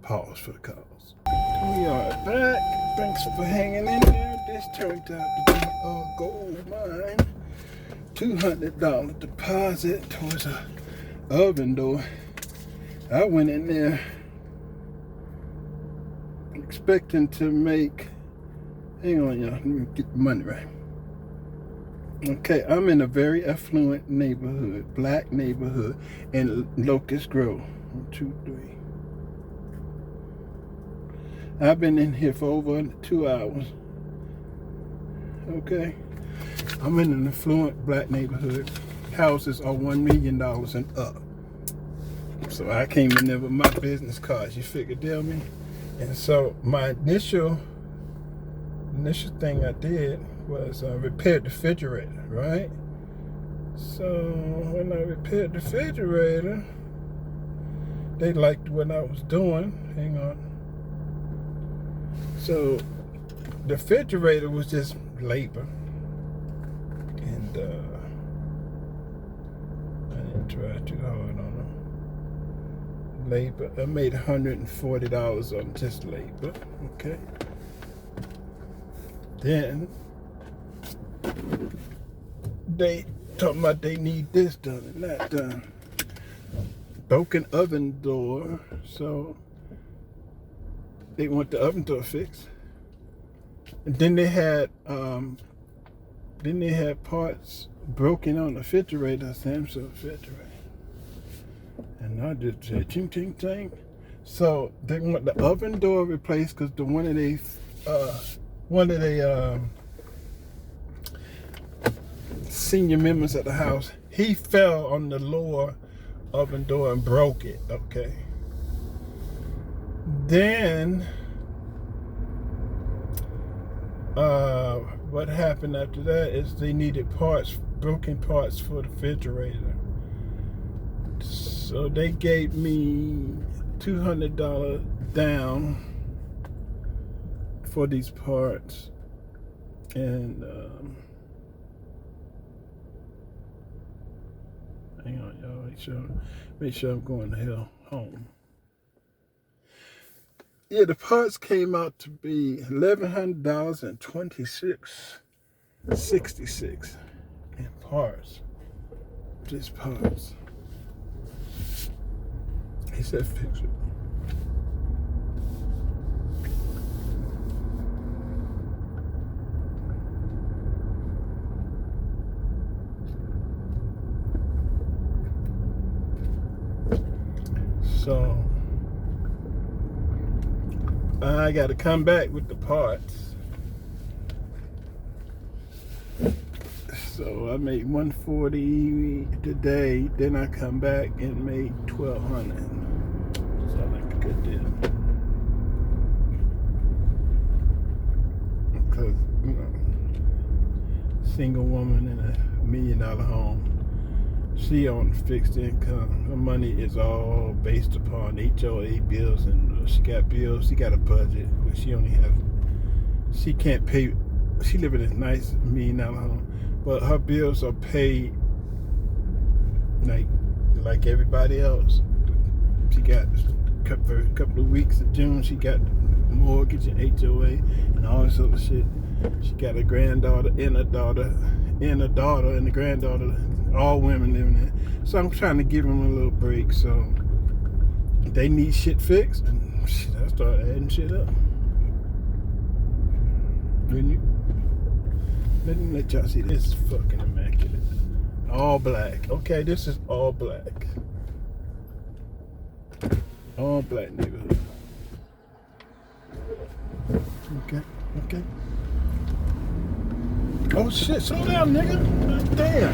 [SPEAKER 1] pause for the calls. We are back. Thanks for hanging in there. This turned out to be a gold mine. $200 deposit towards a oven door. I went in there expecting to make, hang on y'all, let me get the money right. Okay, I'm in a very affluent neighborhood, black neighborhood in Locust Grove. 1, 2, 3. I've been in here for over 2 hours. Okay, I'm in an affluent black neighborhood. Houses are $1 million and up. So I came in there with my business cards. You figure, deal me? And so my initial thing I did was repair the refrigerator, right? So when I repaired the refrigerator, they liked what I was doing. Hang on. So the refrigerator was just labor, and I didn't try too hard on them. Labor, I made $140 on just labor. Okay. Then they talking about they need this done and that done. Broken oven door, so they want the oven door fixed. And then they had parts broken on the refrigerator, Samsung refrigerator. And I just said ching ching ching. So they want the oven door replaced because one of the senior members of the house, he fell on the lower oven door and broke it. Okay. Then what happened after that is they needed parts, broken parts for the refrigerator. So they gave me $200 down for these parts, and hang on, y'all. Make sure I'm going the hell home. Yeah, the parts came out to be $1,100 and $26.66 in parts. Just parts. He said fix it. So I got to come back with the parts. So I made $140 today. Then I come back and made $1,200. Sound like a good deal. Because, you know, single woman in $1 million home, She on fixed income. Her money is all based upon HOA bills, and she got bills. She got a budget, but she only has. She can't pay. She live in this nice $1 million home, but her bills are paid like everybody else. She got for a couple of weeks of June. She got mortgage and HOA and all this other shit. She got a granddaughter and a daughter and a daughter and a granddaughter. All women living there. So I'm trying to give them a little break. So they need shit fixed, and shit, I start adding shit up. Let me let y'all see this. Is fucking immaculate. All black. Okay, this is all black. All black neighborhood. Okay. Oh shit, slow down, nigga. Damn.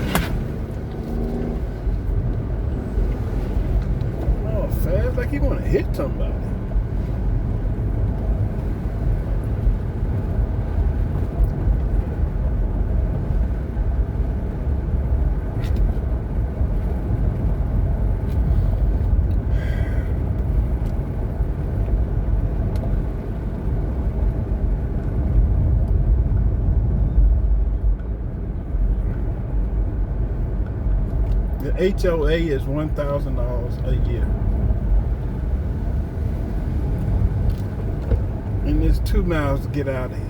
[SPEAKER 1] Oh, fast, like he wanna hit somebody. The HOA is $1,000 a year. And there's 2 miles to get out of here.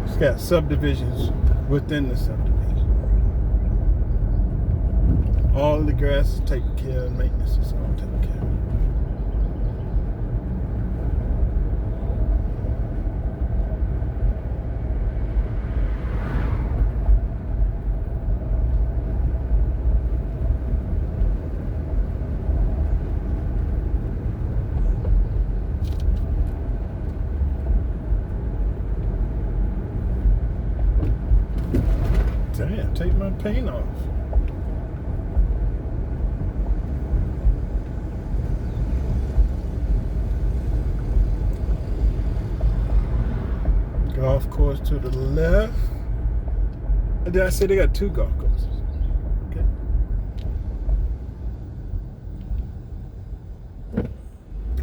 [SPEAKER 1] It's got subdivisions within the subdivision. All the grass is taken care of, maintenance is all taken care of. Damn, take my paint off. Golf course to the left. Did I say they got 2 golf courses? Okay.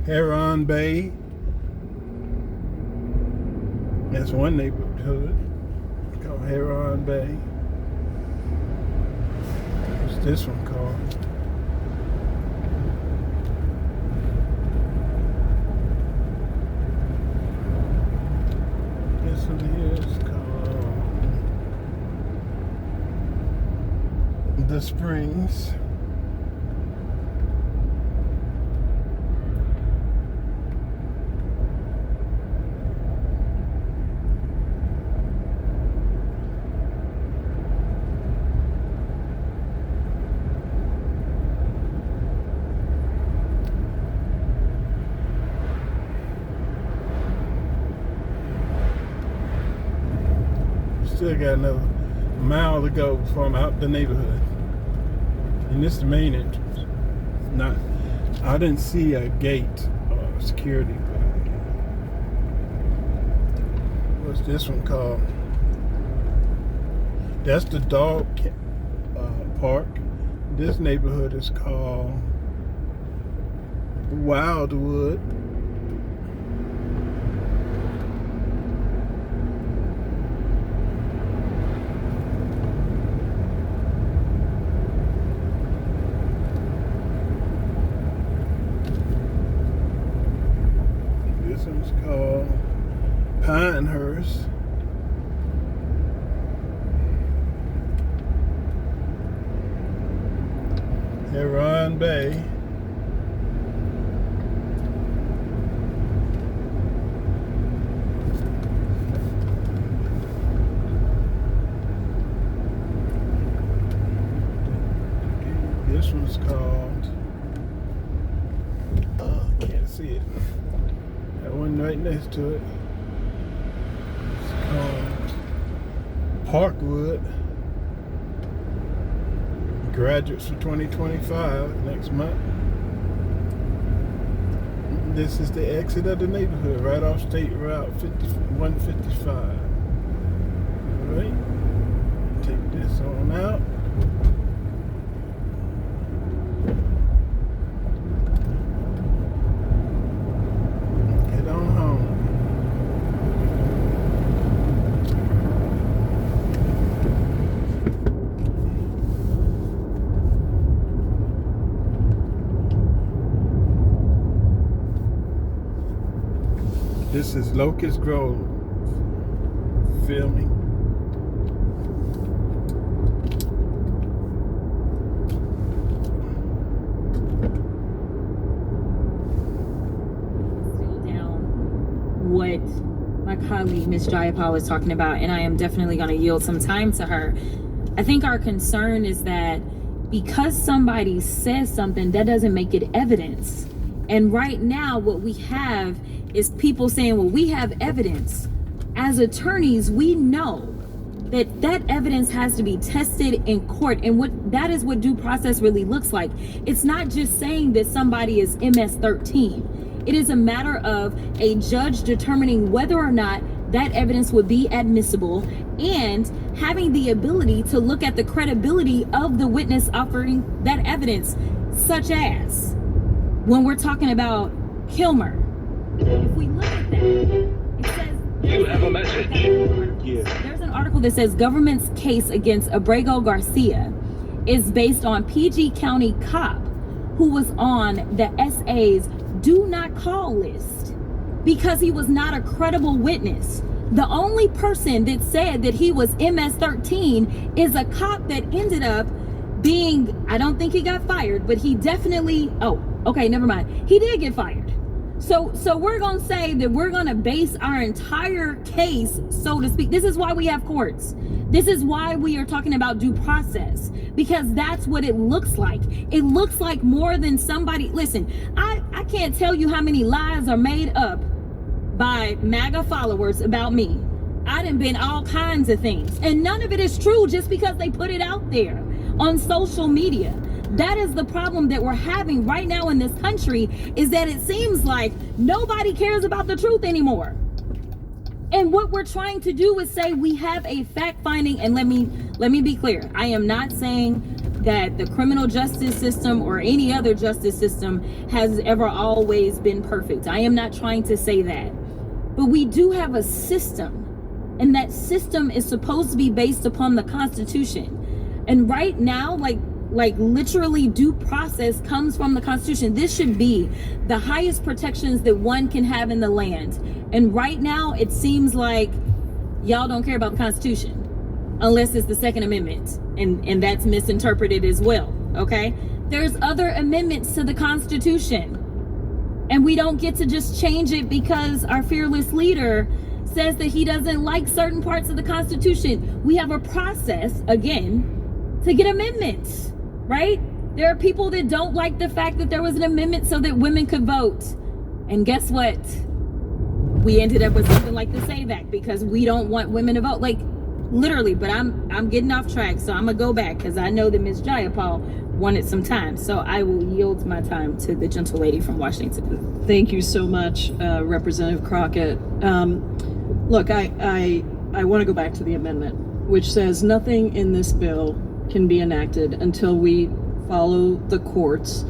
[SPEAKER 1] Heron Bay. That's one neighborhood. It's called Heron Bay. What's this one called? This one here is called The Springs. Still got another mile to go before I'm out the neighborhood. And this is the main entrance. I didn't see a gate or security. What's this one called? That's the dog park. This neighborhood is called Wildwood. This one's called Pinehurst. Heron Bay. This one's called, can't see it. That one right next to it. It's called Parkwood. Graduates for 2025 next month. This is the exit of the neighborhood right off State Route 155. All right, take this on out. This is Locust Grove filming.
[SPEAKER 21] What my colleague Ms. Jayapal was talking about, and I am definitely going to yield some time to her. I think our concern is that because somebody says something, that doesn't make it evidence. And right now what we have is people saying, well, we have evidence. As attorneys, we know that that evidence has to be tested in court, and that is what due process really looks like. It's not just saying that somebody is MS-13. It is a matter of a judge determining whether or not that evidence would be admissible and having the ability to look at the credibility of the witness offering that evidence, such as when we're talking about Kilmer. If we look at that, it says
[SPEAKER 3] you have a message.
[SPEAKER 21] There's an article that says government's case against Abrego Garcia is based on PG County cop who was on the SA's do not call list because he was not a credible witness. The only person that said that he was MS-13 is a cop that ended up being, I don't think he got fired, but he definitely, oh, okay, never mind. He did get fired. So we're going to say that we're going to base our entire case, so to speak. This is why we have courts. This is why we are talking about due process, because that's what it looks like. It looks like more than somebody. Listen, I can't tell you how many lies are made up by MAGA followers about me. I done been all kinds of things, and none of it is true just because they put it out there on social media. That is the problem that we're having right now in this country, is that it seems like nobody cares about the truth anymore. And what we're trying to do is say we have a fact finding, and let me be clear. I am not saying that the criminal justice system or any other justice system has ever always been perfect. I am not trying to say that. But we do have a system, and that system is supposed to be based upon the Constitution. And right now, like literally due process comes from the Constitution. This should be the highest protections that one can have in the land. And right now it seems like y'all don't care about the Constitution unless it's the Second Amendment, and that's misinterpreted as well. Okay, there's other amendments to the Constitution, and we don't get to just change it because our fearless leader says that he doesn't like certain parts of the Constitution. We have a process, again, to get amendments, right? There are people that don't like the fact that there was an amendment so that women could vote. And guess what? We ended up with something like the SAVE Act because we don't want women to vote. Like, literally, but I'm getting off track, so I'm gonna go back because I know that Ms. Jayapal wanted some time. So I will yield my time to the gentle lady from Washington.
[SPEAKER 22] Thank you so much, Representative Crockett. Look, I want to go back to the amendment, which says nothing in this bill can be enacted until we follow the courts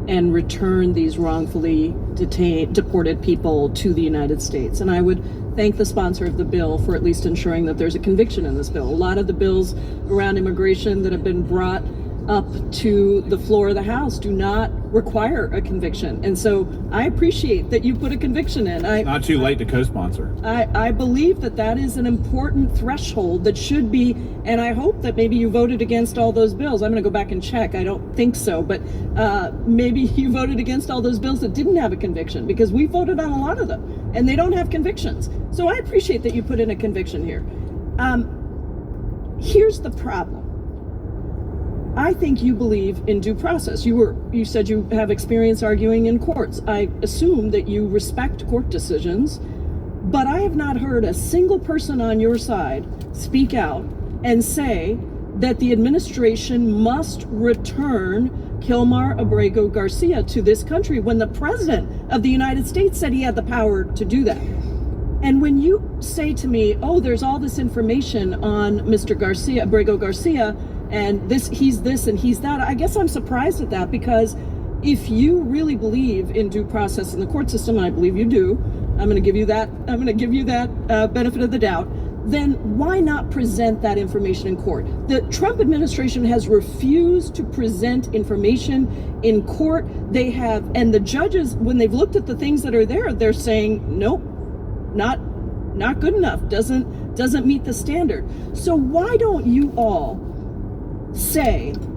[SPEAKER 22] and return these wrongfully deported people to the United States. And I would thank the sponsor of the bill for at least ensuring that there's a conviction in this bill. A lot of the bills around immigration that have been brought up to the floor of the House do not require a conviction. And so I appreciate that you put a conviction in.
[SPEAKER 23] Not too late to co-sponsor.
[SPEAKER 22] I believe that that is an important threshold that should be, and I hope that maybe you voted against all those bills. I'm going to go back and check. I don't think so, but maybe you voted against all those bills that didn't have a conviction, because we voted on a lot of them and they don't have convictions. So I appreciate that you put in a conviction here. Here's the problem. I think you believe in due process. You said you have experience arguing in courts. I assume that you respect court decisions, but I have not heard a single person on your side speak out and say that the administration must return Kilmer Abrego Garcia to this country when the president of the United States said he had the power to do that. And when you say to me, oh, there's all this information on Mr. Garcia, Abrego Garcia, and he's this and he's that, I guess I'm surprised at that, because if you really believe in due process in the court system, and I believe you do, I'm going to give you that benefit of the doubt, then why not present that information in court? The Trump administration has refused to present information in court. They have, and the judges, when they've looked at the things that are there, they're saying, nope, not good enough, doesn't meet the standard. So why don't you all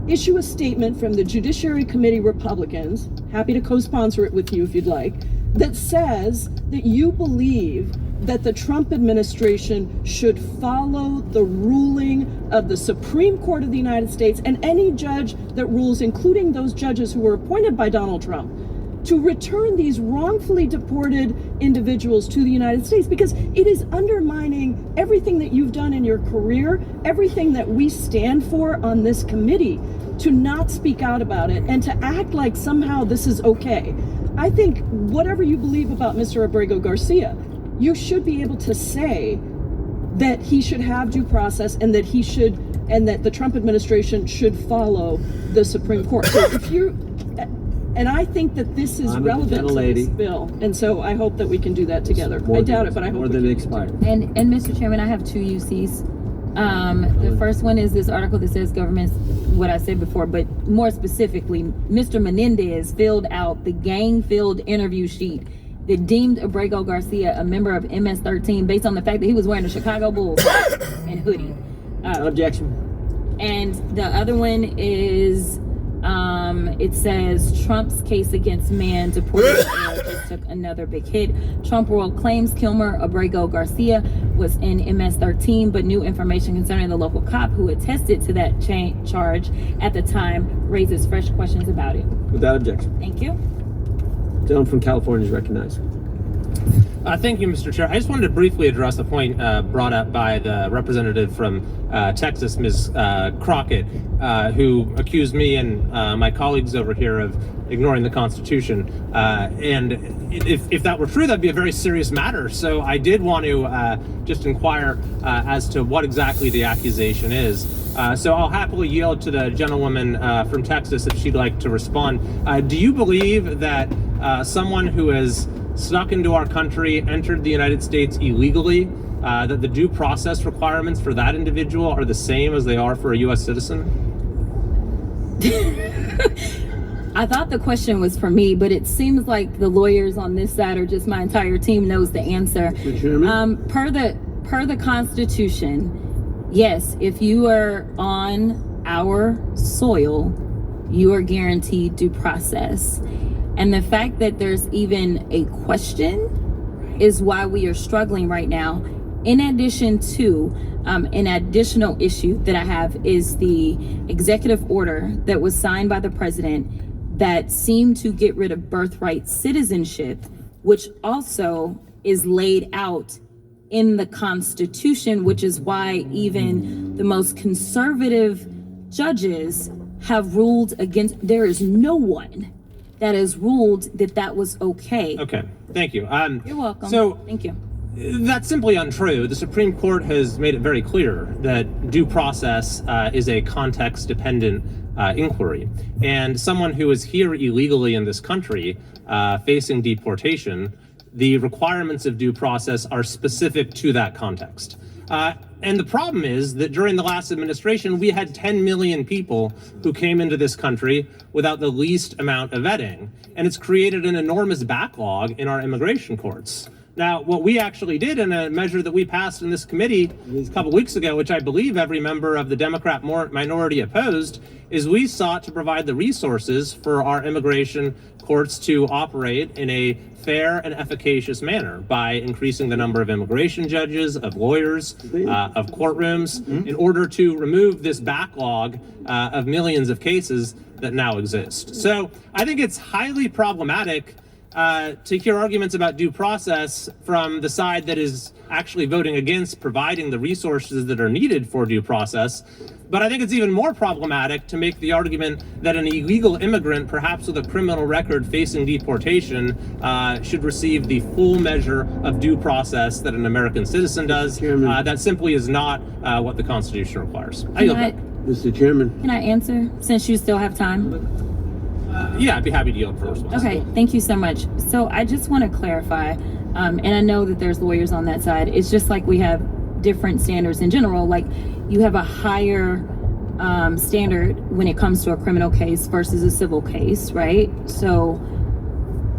[SPEAKER 22] issue a statement from the Judiciary Committee Republicans, happy to co-sponsor it with you if you'd like, that says that you believe that the Trump administration should follow the ruling of the Supreme Court of the United States and any judge that rules, including those judges who were appointed by Donald Trump, to return these wrongfully deported individuals to the United States, because it is undermining everything that you've done in your career, everything that we stand for on this committee, to not speak out about it and to act like somehow this is okay. I think whatever you believe about Mr. Abrego Garcia, you should be able to say that he should have due process and that the Trump administration should follow the Supreme Court. So and I think that this is relevant to this bill, and so I hope that we can do that together. I doubt it, but I hope we can.
[SPEAKER 21] And Mr. Chairman, I have two UCs. The first one is this article that says governments, what I said before, but more specifically, Mr. Menendez filled out the gang-filled interview sheet that deemed Abrego Garcia a member of MS-13 based on the fact that he was wearing a Chicago Bulls and hoodie.
[SPEAKER 2] Objection.
[SPEAKER 21] And the other one is, it says Trump's case against man deported just took another big hit. Trump world claims Kilmer Abrego Garcia was in MS-13, but new information concerning the local cop who attested to that charge at the time raises fresh questions about it.
[SPEAKER 2] Without objection.
[SPEAKER 21] Thank you.
[SPEAKER 2] Gentleman from California is recognized.
[SPEAKER 5] Thank you, Mr. Chair. I just wanted to briefly address a point brought up by the representative from Texas, Ms. Crockett, who accused me and my colleagues over here of ignoring the Constitution. And if that were true, that'd be a very serious matter. So I did want to just inquire as to what exactly the accusation is. So I'll happily yield to the gentlewoman from Texas if she'd like to respond. Do you believe that someone who has snuck into our country, entered the United States illegally, that the due process requirements for that individual are the same as they are for a U.S. citizen?
[SPEAKER 21] I thought the question was for me, but it seems like the lawyers on this side, or just my entire team, knows the answer. Per the Constitution, yes, if you are on our soil, you are guaranteed due process. And the fact that there's even a question is why we are struggling right now. In addition to, an additional issue that I have is the executive order that was signed by the president that seemed to get rid of birthright citizenship, which also is laid out in the Constitution, which is why even the most conservative judges have ruled against. There is no one that has ruled that that was okay.
[SPEAKER 5] Okay, thank you.
[SPEAKER 21] You're welcome.
[SPEAKER 5] So,
[SPEAKER 21] thank you.
[SPEAKER 5] That's simply untrue. The Supreme Court has made it very clear that due process is a context-dependent inquiry. And someone who is here illegally in this country facing deportation, the requirements of due process are specific to that context. And the problem is that during the last administration, we had 10 million people who came into this country without the least amount of vetting. And it's created an enormous backlog in our immigration courts. Now, what we actually did in a measure that we passed in this committee a couple weeks ago, which I believe every member of the Democrat minority opposed, is we sought to provide the resources for our immigration courts to operate in a fair and efficacious manner by increasing the number of immigration judges, of lawyers, of courtrooms, in order to remove this backlog of millions of cases that now exist. So I think it's highly problematic to hear arguments about due process from the side that is actually voting against providing the resources that are needed for due process. But I think it's even more problematic to make the argument that an illegal immigrant, perhaps with a criminal record facing deportation, should receive the full measure of due process that an American citizen does. That simply is not what the Constitution requires.
[SPEAKER 2] Mr. Chairman.
[SPEAKER 21] Can I answer, since you still have time?
[SPEAKER 5] Yeah, I'd be happy to yield for a response.
[SPEAKER 21] Okay, thank you so much. So I just want to clarify, and I know that there's lawyers on that side. It's just like we have different standards in general. Like you have a higher standard when it comes to a criminal case versus a civil case, right? So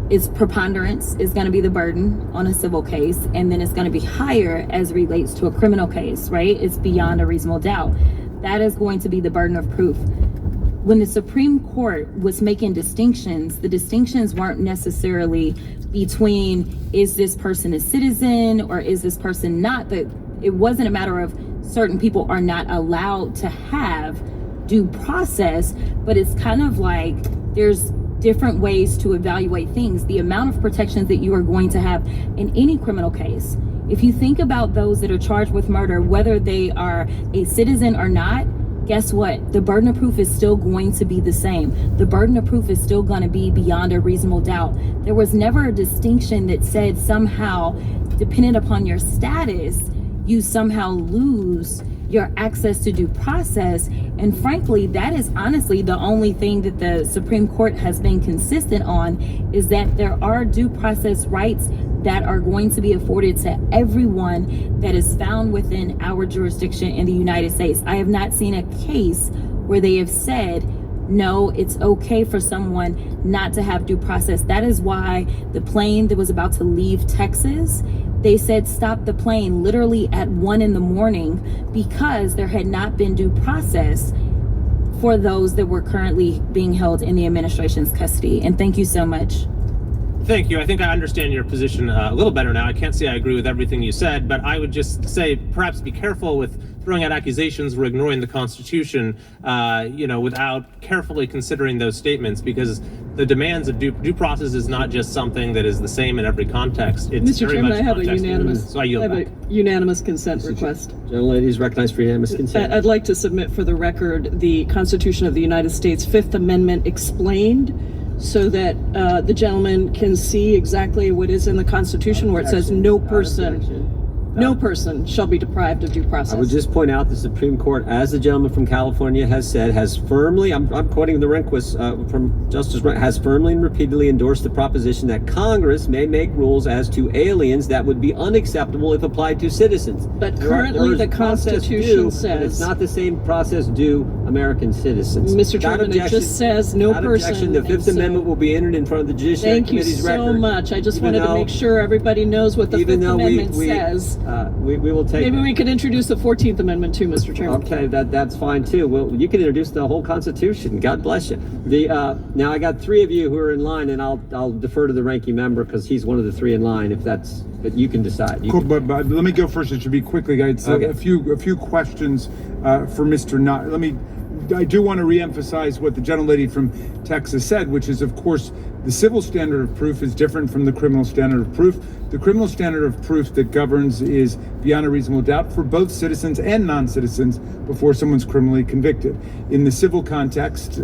[SPEAKER 21] is preponderance is going to be the burden on a civil case, and then it's going to be higher as it relates to a criminal case, right? It's beyond a reasonable doubt. That is going to be the burden of proof. When the Supreme Court was making distinctions, the distinctions weren't necessarily between is this person a citizen or is this person not. That it wasn't a matter of certain people are not allowed to have due process, but it's kind of like there's different ways to evaluate things. The amount of protections that you are going to have in any criminal case. If you think about those that are charged with murder, whether they are a citizen or not, guess what? The burden of proof is still going to be the same. The burden of proof is still going to be beyond a reasonable doubt. There was never a distinction that said somehow, dependent upon your status, you somehow lose your access to due process. And frankly, that is honestly the only thing that the Supreme Court has been consistent on, is that there are due process rights that are going to be afforded to everyone that is found within our jurisdiction in the United States. I have not seen a case where they have said, no, it's okay for someone not to have due process. That is why the plane that was about to leave Texas, they said stop the plane literally at 1 a.m, because there had not been due process for those that were currently being held in the administration's custody. And thank you so much.
[SPEAKER 5] Thank you. I think I understand your position a little better now. I can't say I agree with everything you said, but I would just say perhaps be careful with throwing out accusations or ignoring the Constitution, without carefully considering those statements, because the demands of due process is not just something that is the same in every context. It's
[SPEAKER 22] Mr.
[SPEAKER 5] very
[SPEAKER 22] Chairman,
[SPEAKER 5] much
[SPEAKER 22] I have a unanimous consent
[SPEAKER 2] Mr.
[SPEAKER 22] request.
[SPEAKER 2] Gentlelady is recognized for unanimous consent.
[SPEAKER 22] I'd like to submit for the record the Constitution of the United States Fifth Amendment explained, so that the gentleman can see exactly what is in the Constitution, where it says no person shall be deprived of due process.
[SPEAKER 2] I would just point out the Supreme Court, as the gentleman from California has said, has firmly, I'm quoting the Rehnquist from Justice Rehnquist, has firmly and repeatedly endorsed the proposition that Congress may make rules as to aliens that would be unacceptable if applied to citizens.
[SPEAKER 22] But currently the Constitution says
[SPEAKER 2] it's not the same process due American citizens.
[SPEAKER 22] Mr. Chairman, it just says no person.
[SPEAKER 2] The Fifth Amendment will be entered in front of the Judiciary Committee's record.
[SPEAKER 22] Thank you so much. I just wanted to make sure everybody knows what the Fifth Amendment says.
[SPEAKER 2] We will take.
[SPEAKER 22] Maybe we could introduce the 14th Amendment too, Mr. Chairman.
[SPEAKER 2] Okay, that's fine too. Well, you can introduce the whole Constitution. God bless you. Now I got 3 of you who are in line, and I'll defer to the ranking member because he's one of the 3 in line. But you can decide.
[SPEAKER 7] Cool, but let me go first. It should be quickly, guys. So a few questions for Mr. Knott. I do want to reemphasize what the gentlelady from Texas said, which is, of course, the civil standard of proof is different from the criminal standard of proof. The criminal standard of proof that governs is beyond a reasonable doubt for both citizens and non-citizens before someone's criminally convicted. In the civil context,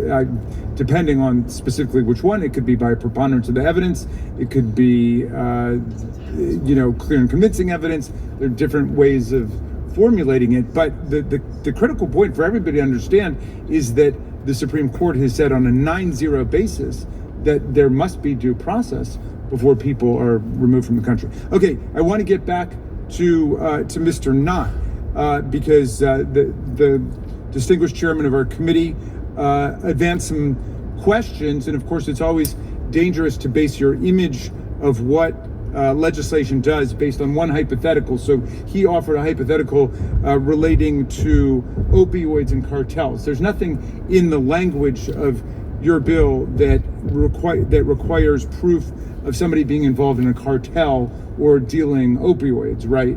[SPEAKER 7] depending on specifically which one, it could be by preponderance of the evidence, it could be, clear and convincing evidence. There are different ways of formulating it, but the critical point for everybody to understand is that the Supreme Court has said on a 9-0 basis that there must be due process before people are removed from the country. Okay, I want to get back to Mr. Knott because the distinguished chairman of our committee advanced some questions, and of course it's always dangerous to base your image of what legislation does based on one hypothetical. So he offered a hypothetical relating to opioids and cartels. There's nothing in the language of your bill that requires proof of somebody being involved in a cartel or dealing opioids, right?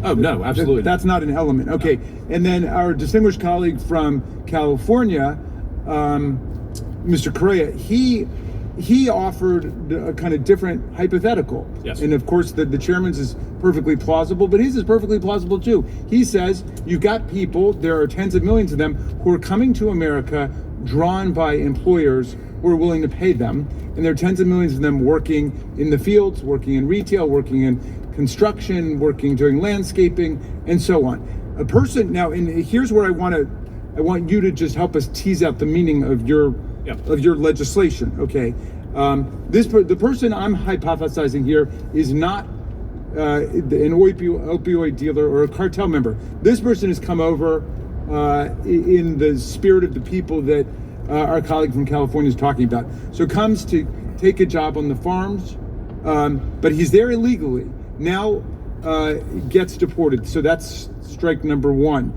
[SPEAKER 23] Oh, no, absolutely.
[SPEAKER 7] That's not an element. Okay. And then our distinguished colleague from California, Mr. Correa, he offered a kind of different hypothetical.
[SPEAKER 23] Yes.
[SPEAKER 7] And of course, the chairman's is perfectly plausible, but his is perfectly plausible too. He says you've got people, there are tens of millions of them, who are coming to America drawn by employers who are willing to pay them. And there are tens of millions of them working in the fields, working in retail, working in construction, working doing landscaping, and so on. A person now, and here's where I want you to just help us tease out the meaning of your legislation. Okay, the person I'm hypothesizing here is not an opioid dealer or a cartel member. This person has come over in the spirit of the people that our colleague from California is talking about. So comes to take a job on the farms, but he's there illegally. Now gets deported. So that's strike number one.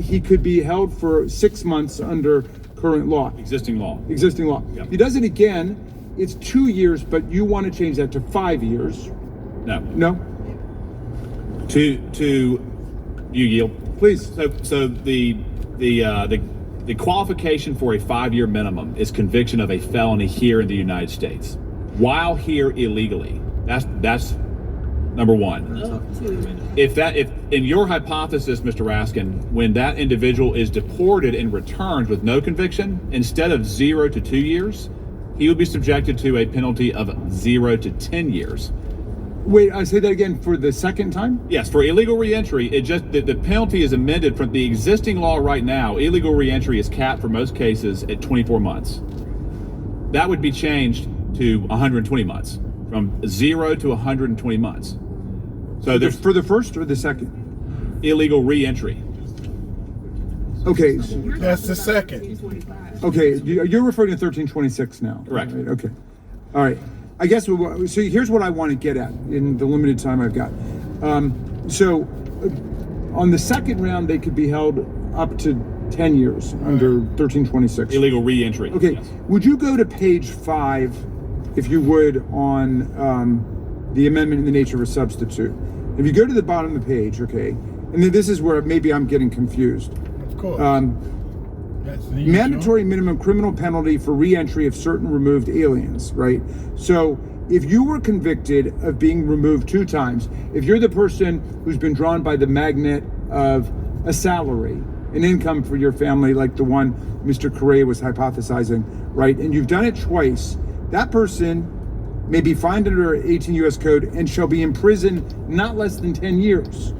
[SPEAKER 7] He could be held for 6 months under current law.
[SPEAKER 4] Existing law.
[SPEAKER 7] Existing law.
[SPEAKER 4] Yep.
[SPEAKER 7] He does it again, it's 2 years, but you want to change that to 5 years.
[SPEAKER 4] No.
[SPEAKER 7] No?
[SPEAKER 4] To you yield.
[SPEAKER 7] Please.
[SPEAKER 4] So the qualification for a 5-year minimum is conviction of a felony here in the United States while here illegally. That's number one. If in your hypothesis, Mr. Raskin, when that individual is deported and returns with no conviction, instead of 0 to 2 years, he would be subjected to a penalty of 0 to 10 years.
[SPEAKER 7] Wait, I say that again for the second time?
[SPEAKER 4] Yes, for illegal reentry, the penalty is amended from the existing law right now. Illegal reentry is capped for most cases at 24 months. That would be changed to 120 months, from 0 to 120 months. So there's
[SPEAKER 7] for the first or the second?
[SPEAKER 4] Illegal reentry.
[SPEAKER 7] Okay.
[SPEAKER 1] That's the second.
[SPEAKER 7] Okay, you're referring to 1326 now.
[SPEAKER 4] Correct.
[SPEAKER 7] Right? Okay. All right. I guess, so here's what I want to get at in the limited time I've got. On the second round, they could be held up to 10 years under 1326.
[SPEAKER 4] Illegal reentry.
[SPEAKER 7] Okay.
[SPEAKER 4] Yes.
[SPEAKER 7] Would you go to page 5, if you would, on the amendment in the nature of a substitute? If you go to the bottom of the page, okay, and then this is where maybe I'm getting confused.
[SPEAKER 1] Of course.
[SPEAKER 7] Mandatory minimum criminal penalty for reentry of certain removed aliens, right? So if you were convicted of being removed 2 times, if you're the person who's been drawn by the magnet of a salary, an income for your family, like the one Mr. Correa was hypothesizing, right? And you've done it twice, that person may be fined under 18 U.S. Code and shall be in prison not less than 10 years.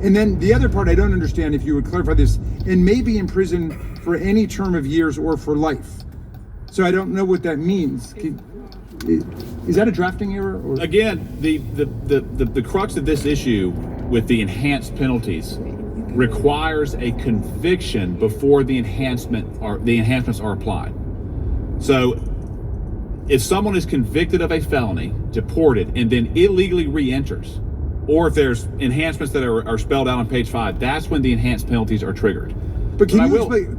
[SPEAKER 7] And then the other part I don't understand, if you would clarify this, and may be in prison for any term of years or for life. So I don't know what that means. Is that a drafting error? Or?
[SPEAKER 4] Again, the crux of this issue with the enhanced penalties requires a conviction before the enhancements are applied. So if someone is convicted of a felony, deported, and then illegally re-enters, or if there's enhancements that are spelled out on page 5, that's when the enhanced penalties are triggered.
[SPEAKER 7] But can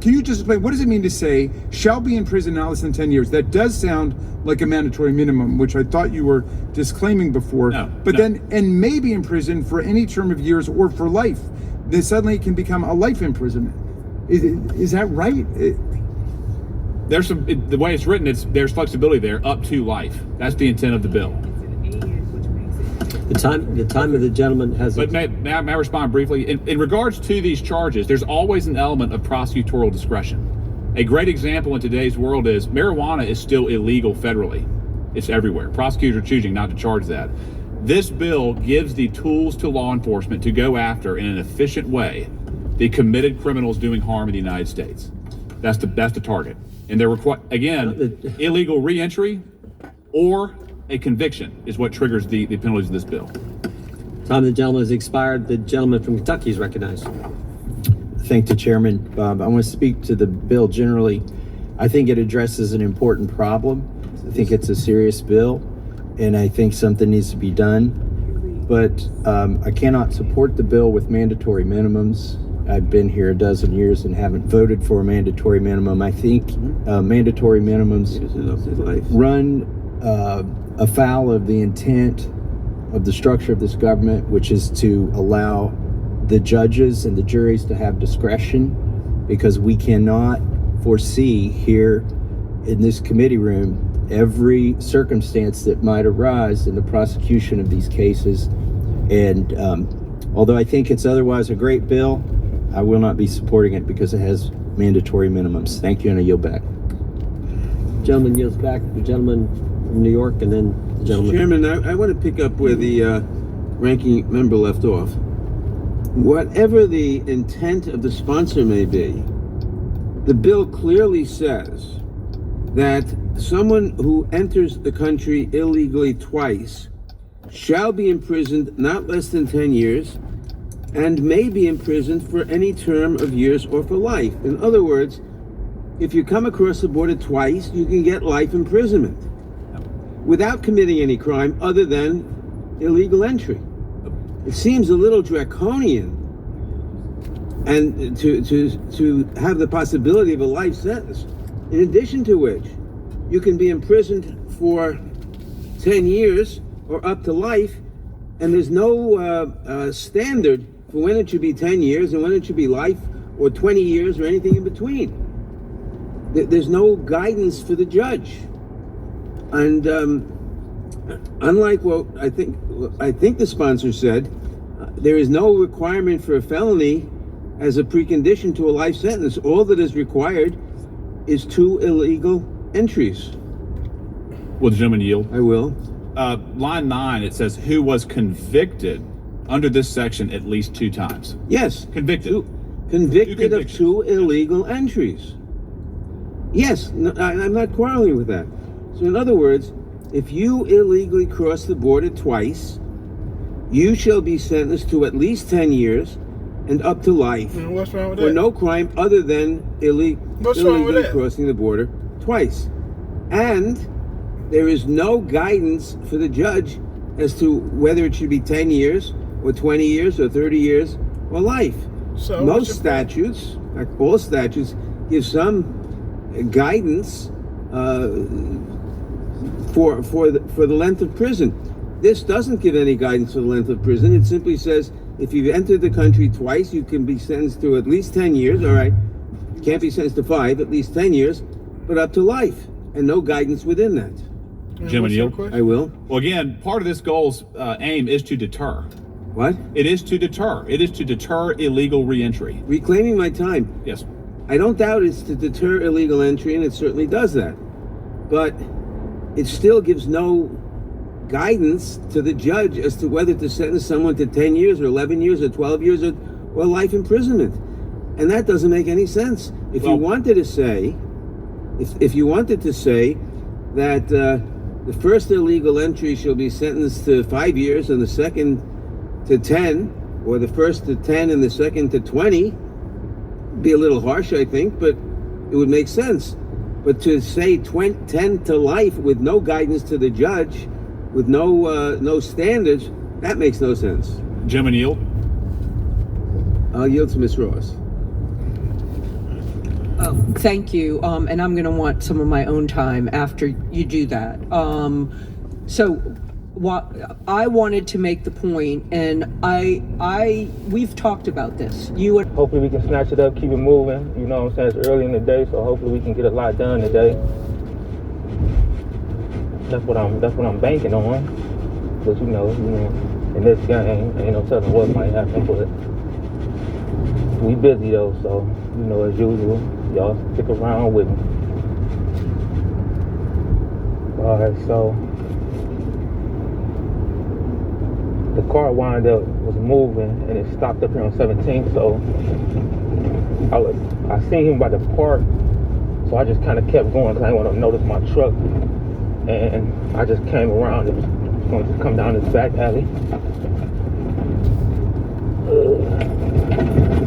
[SPEAKER 7] you just explain, what does it mean to say, shall be in prison not less than 10 years? That does sound like a mandatory minimum, which I thought you were disclaiming before. Then, and may be in prison for any term of years or for life. Then suddenly it can become a life imprisonment. Is that right?
[SPEAKER 4] There's the way it's written, there's flexibility there, up to life. That's the intent of the bill.
[SPEAKER 2] The time of the gentleman has.
[SPEAKER 4] But may I respond briefly? In regards to these charges, there's always an element of prosecutorial discretion. A great example in today's world is marijuana is still illegal federally. It's everywhere. Prosecutors are choosing not to charge that. This bill gives the tools to law enforcement to go after, in an efficient way, the committed criminals doing harm in the United States. That's the target. And they're illegal reentry or a conviction is what triggers the penalties of this bill.
[SPEAKER 2] Time of the gentleman has expired. The gentleman from Kentucky is recognized.
[SPEAKER 8] Thank the chairman. I want to speak to the bill generally. I think it addresses an important problem. I think it's a serious bill, and I think something needs to be done. But I cannot support the bill with mandatory minimums. I've been here a dozen years and haven't voted for a mandatory minimum. I think mandatory minimums run afoul of the intent of the structure of this government, which is to allow the judges and the juries to have discretion, because we cannot foresee here in this committee room every circumstance that might arise in the prosecution of these cases. And although I think it's otherwise a great bill, I will not be supporting it because it has mandatory minimums. Thank you, and I yield back.
[SPEAKER 2] Gentleman yields back. The gentleman from New York, and then the gentleman.
[SPEAKER 9] Chairman, I want to pick up where the ranking member left off. Whatever the intent of the sponsor may be, the bill clearly says that someone who enters the country illegally twice shall be imprisoned not less than 10 years and may be imprisoned for any term of years or for life. In other words, if you come across the border twice, you can get life imprisonment. without committing any crime other than illegal entry. It seems a little draconian, and to have the possibility of a life sentence, in addition to which you can be imprisoned for 10 years or up to life, and there's no standard for when it should be 10 years and when it should be life or 20 years or anything in between. There's no guidance for the judge. And unlike what I think the sponsor said, there is no requirement for a felony as a precondition to a life sentence. All that is required is 2 illegal entries.
[SPEAKER 4] Will the gentleman yield?
[SPEAKER 9] I will.
[SPEAKER 4] Line 9, it says, who was convicted under this section at least 2 times.
[SPEAKER 9] Yes.
[SPEAKER 4] Convicted.
[SPEAKER 9] Convicted of 2 illegal entries. Yes, no, I'm not quarreling with that. So in other words, if you illegally cross the border twice, you shall be sentenced to at least 10 years and up to life.
[SPEAKER 1] What's wrong with
[SPEAKER 9] for
[SPEAKER 1] that?
[SPEAKER 9] no crime other than illegally crossing the border twice. And there is no guidance for the judge as to whether it should be 10 years or 20 years or 30 years or life.
[SPEAKER 1] So
[SPEAKER 9] most statutes, in fact, all statutes, give some guidance for the length of prison. This doesn't give any guidance for the length of prison. It simply says if you've entered the country twice, you can be sentenced to at least 10 years. All right, can't be sentenced to 5, at least 10 years, but up to life, and no guidance within that.
[SPEAKER 4] Gentleman, yield?
[SPEAKER 9] I will.
[SPEAKER 4] Well, again, part of this goal's aim is to deter.
[SPEAKER 9] What?
[SPEAKER 4] It is to deter. It is to deter illegal reentry.
[SPEAKER 9] Reclaiming my time.
[SPEAKER 4] Yes.
[SPEAKER 9] I don't doubt it's to deter illegal entry, and it certainly does that. But it still gives no guidance to the judge as to whether to sentence someone to 10 years or 11 years or 12 years or life imprisonment. And that doesn't make any sense. If you wanted to say, if you wanted to say that the first illegal entry shall be sentenced to 5 years and the second to 10, or the first to 10 and the second to 20, be a little harsh, I think, but it would make sense. But to say 10 to life with no guidance to the judge, with no standards, that makes no sense.
[SPEAKER 4] Gentleman, yield?
[SPEAKER 9] I'll yield to Ms. Ross.
[SPEAKER 11] Thank you. And I'm going to want some of my own time after you do that. What I wanted to make the point, and we've talked about this.
[SPEAKER 14] Hopefully we can snatch it up, keep it moving. You know what I'm saying? It's early in the day, so hopefully we can get a lot done today. That's what I'm banking on. But you know, in this game, ain't no telling what might happen. But we busy though, so you know, as usual, y'all stick around with me. All right, so. The car wound up was moving and it stopped up here on 17th, so I seen him by the park, so I just kind of kept going because I didn't want to notice my truck, and I just came around. It was going to come down this back alley.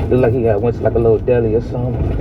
[SPEAKER 14] Looked like he went to like a little deli or something.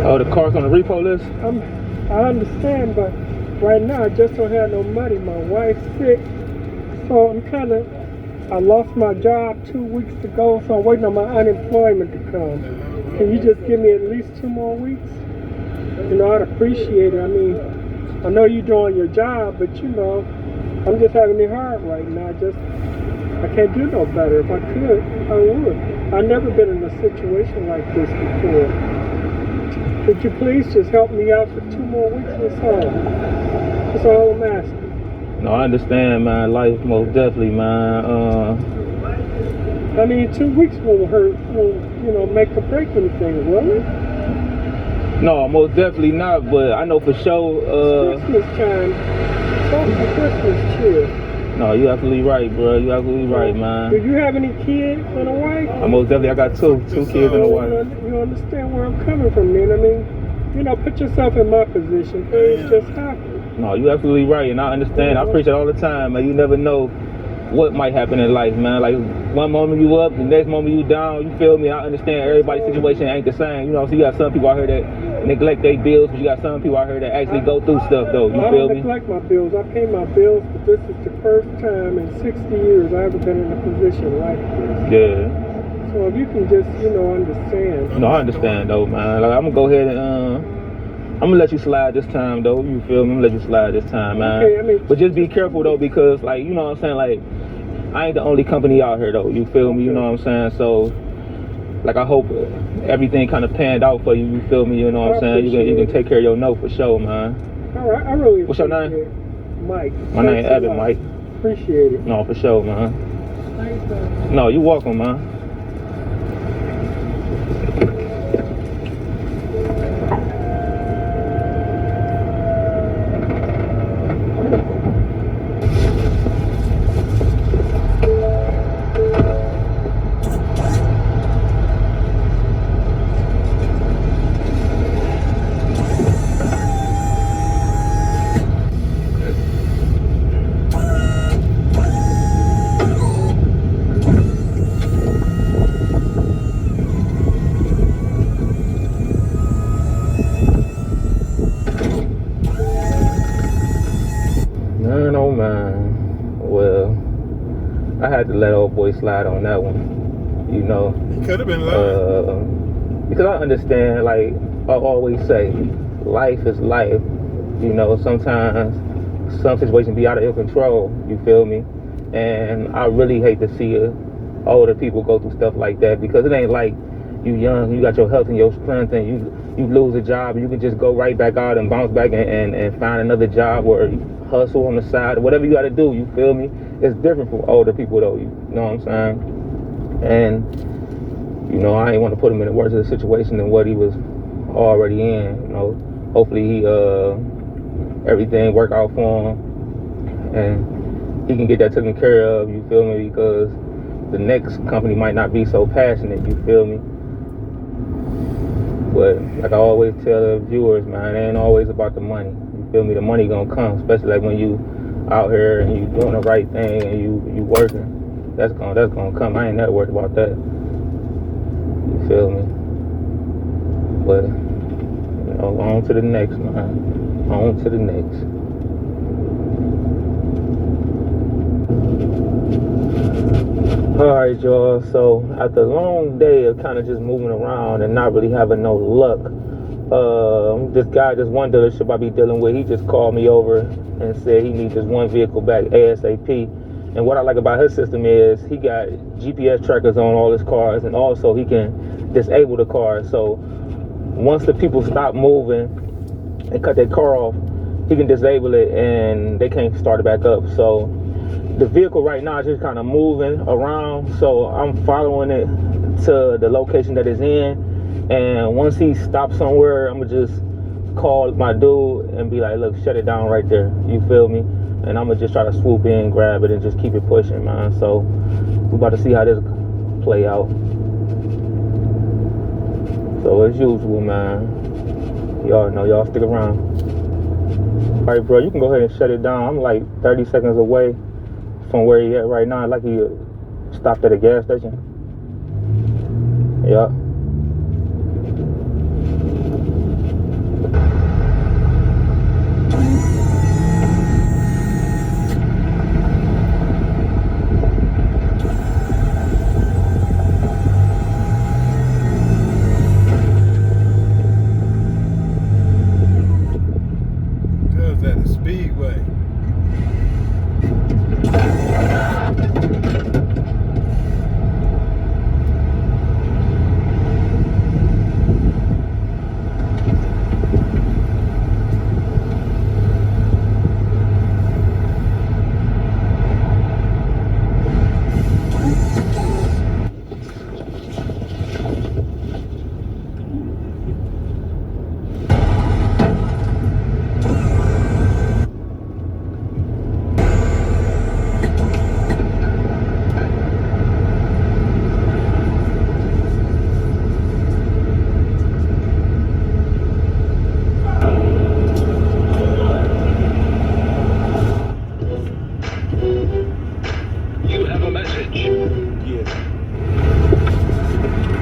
[SPEAKER 14] Oh, the car's on the repo list?
[SPEAKER 13] I understand, but right now I just don't have no money. My wife's sick, so I lost my job 2 weeks ago, so I'm waiting on my unemployment to come. Can you just give me at least 2 more weeks? You know, I'd appreciate it. I mean, I know you're doing your job, but you know, I'm just having it hard right now. I can't do no better. If I could, I would. I've never been in a situation like this before. Could you please just help me out for 2 more weeks? That's all I'm asking.
[SPEAKER 14] No, I understand, man. Life, most definitely, man.
[SPEAKER 13] I mean, 2 weeks won't hurt, make or break anything, will it?
[SPEAKER 14] No, most definitely not, but I know for sure,
[SPEAKER 13] it's Christmas time. Talk to Christmas cheer.
[SPEAKER 14] No, you absolutely right, bro. You absolutely right, man.
[SPEAKER 13] Do you have any kids and a wife?
[SPEAKER 14] Most definitely, I got two kids and a wife.
[SPEAKER 13] You understand where I'm coming from, man? I mean, put yourself in my position. Things just happen.
[SPEAKER 14] No, you absolutely right, and I understand. I preach it all the time, man. You never know what might happen in life, man. Like, one moment you up, the next moment you down. You feel me? I understand everybody's situation ain't the same. So you got some people out here that neglect their bills, but you got some people out here that actually go through stuff, though. You feel me?
[SPEAKER 13] I don't neglect my bills. I pay my bills, but this is the first time in 60 years I ever been in a position like this.
[SPEAKER 14] Yeah.
[SPEAKER 13] So if you can just, understand.
[SPEAKER 14] No, I understand, though, man. Like, I'm gonna go ahead and I'm gonna let you slide this time, though. You feel me? I'm gonna let you slide this time, man.
[SPEAKER 13] Okay,
[SPEAKER 14] but just be careful, though, because, like, you know what I'm saying? Like, I ain't the only company out here, though. You feel me? You know what I'm saying? So, like, I hope everything kind of panned out for you. You feel me? You know what I'm saying? You can take care of your note for sure, man.
[SPEAKER 13] All right, I really
[SPEAKER 14] What's your name?
[SPEAKER 13] Mike.
[SPEAKER 14] My name is Evan, Mike.
[SPEAKER 13] Appreciate it.
[SPEAKER 14] No, for sure, man.
[SPEAKER 13] Thanks, man.
[SPEAKER 14] No, you're welcome, man. Man, oh man. Well, I had to let old boy slide on that one.
[SPEAKER 1] He could have been lying.
[SPEAKER 14] Because I understand, like I always say, life is life. Sometimes some situations be out of your control. You feel me? And I really hate to see older people go through stuff like that, because it ain't like you young, you got your health and your strength, and you lose a job, and you can just go right back out and bounce back and find another job or hustle on the side, or whatever you got to do. You feel me? It's different from older people, though. You know what I'm saying? And I ain't want to put him in a worse of a situation than what he was already in. Hopefully he everything work out for him and he can get that taken care of. You feel me? Because the next company might not be so passionate. You feel me? But like I always tell the viewers, man, it ain't always about the money. You feel me? The money gonna come, especially like when you out here and you doing the right thing and you working. That's gonna come. I ain't never worried about that. You feel me? But on to the next, man. On to the next. Alright, y'all, so after a long day of kind of just moving around and not really having no luck, this guy, this one dealership I be dealing with, he just called me over and said he needs this one vehicle back ASAP. And what I like about his system is he got GPS trackers on all his cars, and also he can disable the cars. So once the people stop moving and cut their car off, he can disable it and they can't start it back up. So the vehicle right now is just kind of moving around, so I'm following it to the location that it's in, and once he stops somewhere, I'm gonna just call my dude and be like, look, shut it down right there. You feel me? And I'm gonna just try to swoop in, grab it, and just keep it pushing, man. So we're about to see how this play out. So as usual, man, y'all know, y'all stick around. All right, bro, you can go ahead and shut it down. I'm like 30 seconds away from where he at right now. Like he stopped at a gas station. Yeah.
[SPEAKER 1] Cause at the speedway.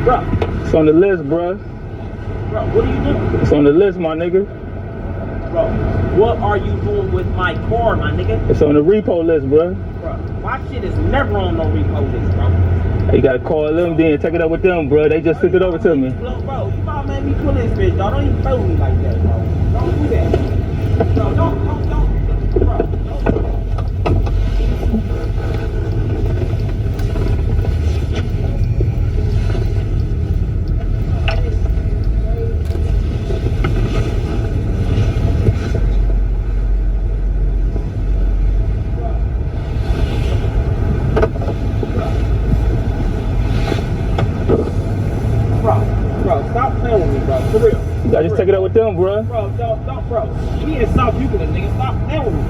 [SPEAKER 14] Bro. It's on the list, bro.
[SPEAKER 12] Bro, what are you doing?
[SPEAKER 14] It's on the list, my nigga.
[SPEAKER 12] Bro, what are you doing with my car, my nigga?
[SPEAKER 14] It's on the repo list, bro.
[SPEAKER 12] Bro, my shit is never on no repo list, bro.
[SPEAKER 14] You gotta call them then, take it up with them, bro. They just sent it over to me.
[SPEAKER 12] Bro, you about to make me pull this bitch, dog. Don't even play with me like that, bro. Don't do that. Bro, don't, bro. Bro, stop playing with me, bro. For real.
[SPEAKER 14] You gotta just take it up with them, bro.
[SPEAKER 12] Bro, don't, bro. Me in South Euclid, nigga. Stop playing with me.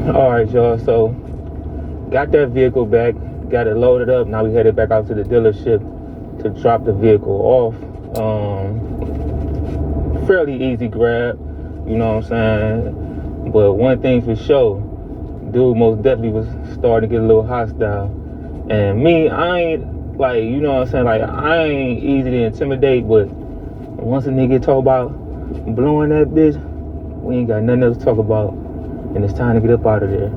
[SPEAKER 14] Alright, y'all, so got that vehicle back, got it loaded up. Now we headed back out to the dealership to drop the vehicle off. Fairly easy grab, you know what I'm saying? But one thing for sure, dude most definitely was starting to get a little hostile. And me, I ain't like, you know what I'm saying? Like, I ain't easy to intimidate, but once a nigga talk about blowing that bitch, we ain't got nothing else to talk about. And it's time to get up out of there.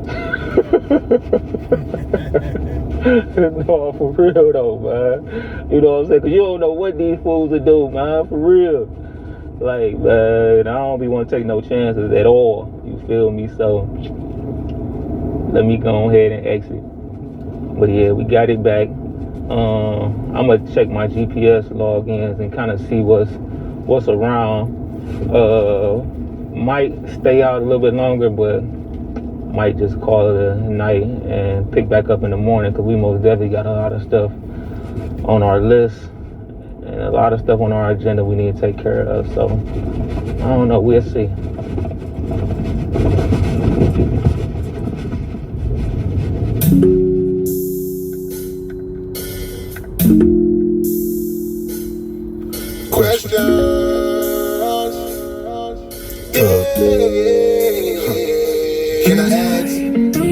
[SPEAKER 14] No, for real though, man. You know what I'm saying? Cause you don't know what these fools will do, man. For real. Like, man, I don't be want to take no chances at all. You feel me? So let me go ahead and exit. But yeah, we got it back. I'm gonna check my GPS logins and kind of see what's around. Might stay out a little bit longer, but might just call it a night and pick back up in the morning, because we most definitely got a lot of stuff on our list and a lot of stuff on our agenda we need to take care of. So I don't know, we'll see.
[SPEAKER 15] Can I ask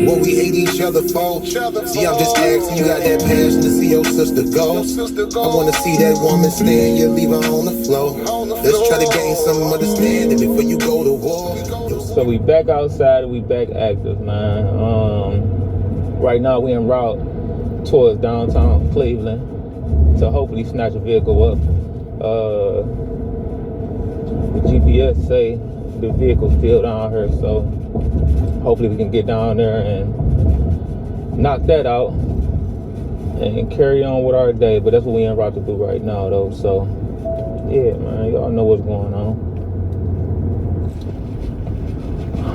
[SPEAKER 15] what we hate each other for? See, I'm just asking, you got that passion to see your sister go. I wanna see that woman stand, you leave her on the floor. Let's try to gain some understanding before you go to war.
[SPEAKER 14] So we back outside, we back active, man. Right now we en route towards downtown Cleveland to hopefully snatch a vehicle up. The GPS say the vehicle's still down here, so hopefully we can get down there and knock that out and carry on with our day. But that's what we en route to do right now, though. So yeah, man, y'all know what's going on.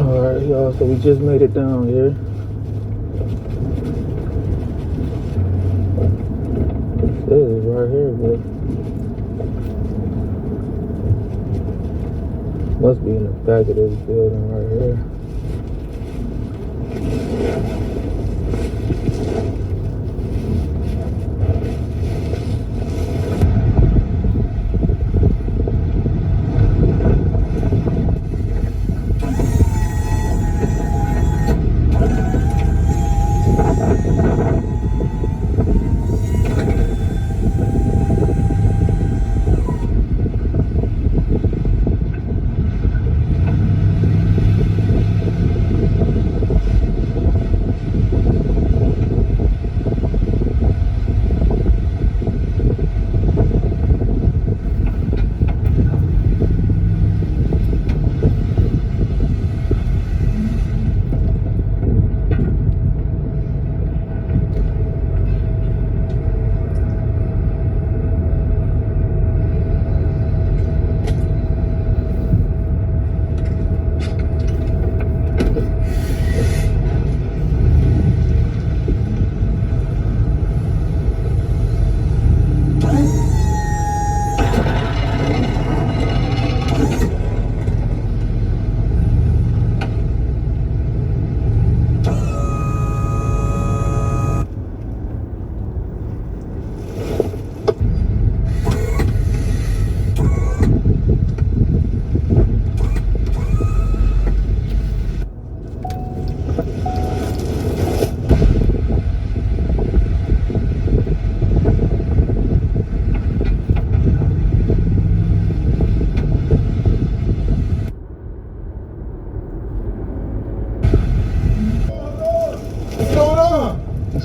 [SPEAKER 14] All right, y'all, so we just made it down here. It is right here, but must be in the back of this building right here.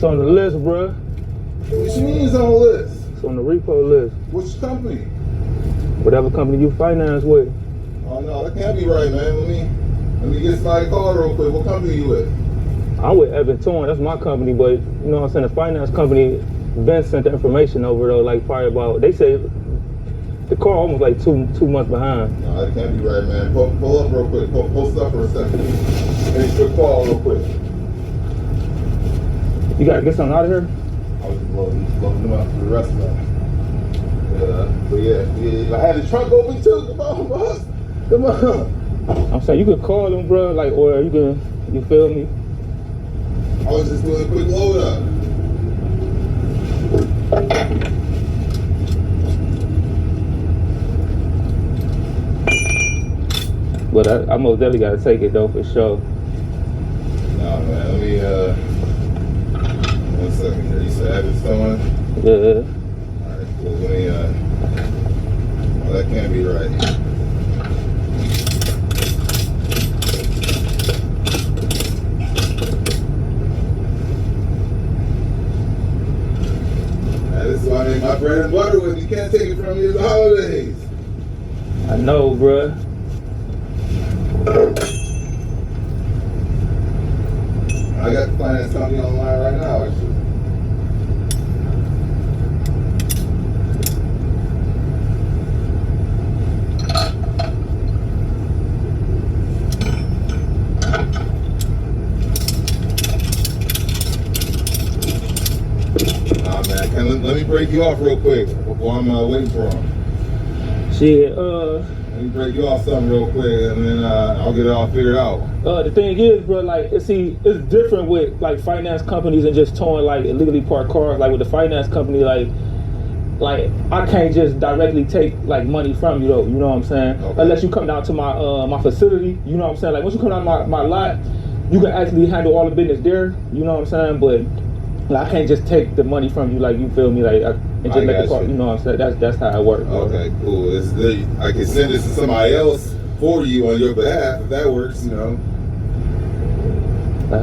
[SPEAKER 14] on the list, bro.
[SPEAKER 20] What you mean it's on the list?
[SPEAKER 14] It's on the repo list.
[SPEAKER 20] Which company?
[SPEAKER 14] Whatever company you finance with.
[SPEAKER 20] Oh no, that can't be right, man. Let me get somebody call real quick. What company you with?
[SPEAKER 14] I'm with Evan Torn. That's my company, but you know what I'm saying? The finance company, Ben sent the information over though, like probably about, they say the car almost like two months behind.
[SPEAKER 20] No, that can't be right, man. Pull up real quick. Post up for a second. Make a quick call real quick.
[SPEAKER 14] You gotta get something out of here?
[SPEAKER 20] I was just loading them up for the rest of them. So yeah, I had the trunk open too. Come on, boss. Come on.
[SPEAKER 14] I'm saying you could call them, bro, like, or you feel me?
[SPEAKER 20] I was just doing a quick load up.
[SPEAKER 14] But I most definitely gotta take it though, for sure.
[SPEAKER 20] Nah, man, let me, 1 second here. You said it's someone?
[SPEAKER 14] Yeah.
[SPEAKER 20] Alright, cool. Let me, well, that can't be right. This is why I make my bread and butter with. You can't take it from me at the holidays.
[SPEAKER 14] I know, bruh.
[SPEAKER 20] I got the finance company online right now, actually. Nah, man, let me break you off real quick while I'm waiting for him.
[SPEAKER 14] Shit,
[SPEAKER 20] Let me break you off something real quick, and then I'll get it all figured out.
[SPEAKER 14] The thing is, bro, like, it's different with like finance companies and just towing like illegally parked cars. Like with the finance company, like I can't just directly take like money from you though. You know what I'm saying? Okay. Unless you come down to my my facility. You know what I'm saying? Like once you come down to my lot, you can actually handle all the business there. You know what I'm saying? But like, I can't just take the money from you. Like you feel me? Like and just let the car. You know what I'm saying? That's how it works. Bro.
[SPEAKER 20] Okay, cool. I can send this to somebody else for you on your behalf if that works. You know. I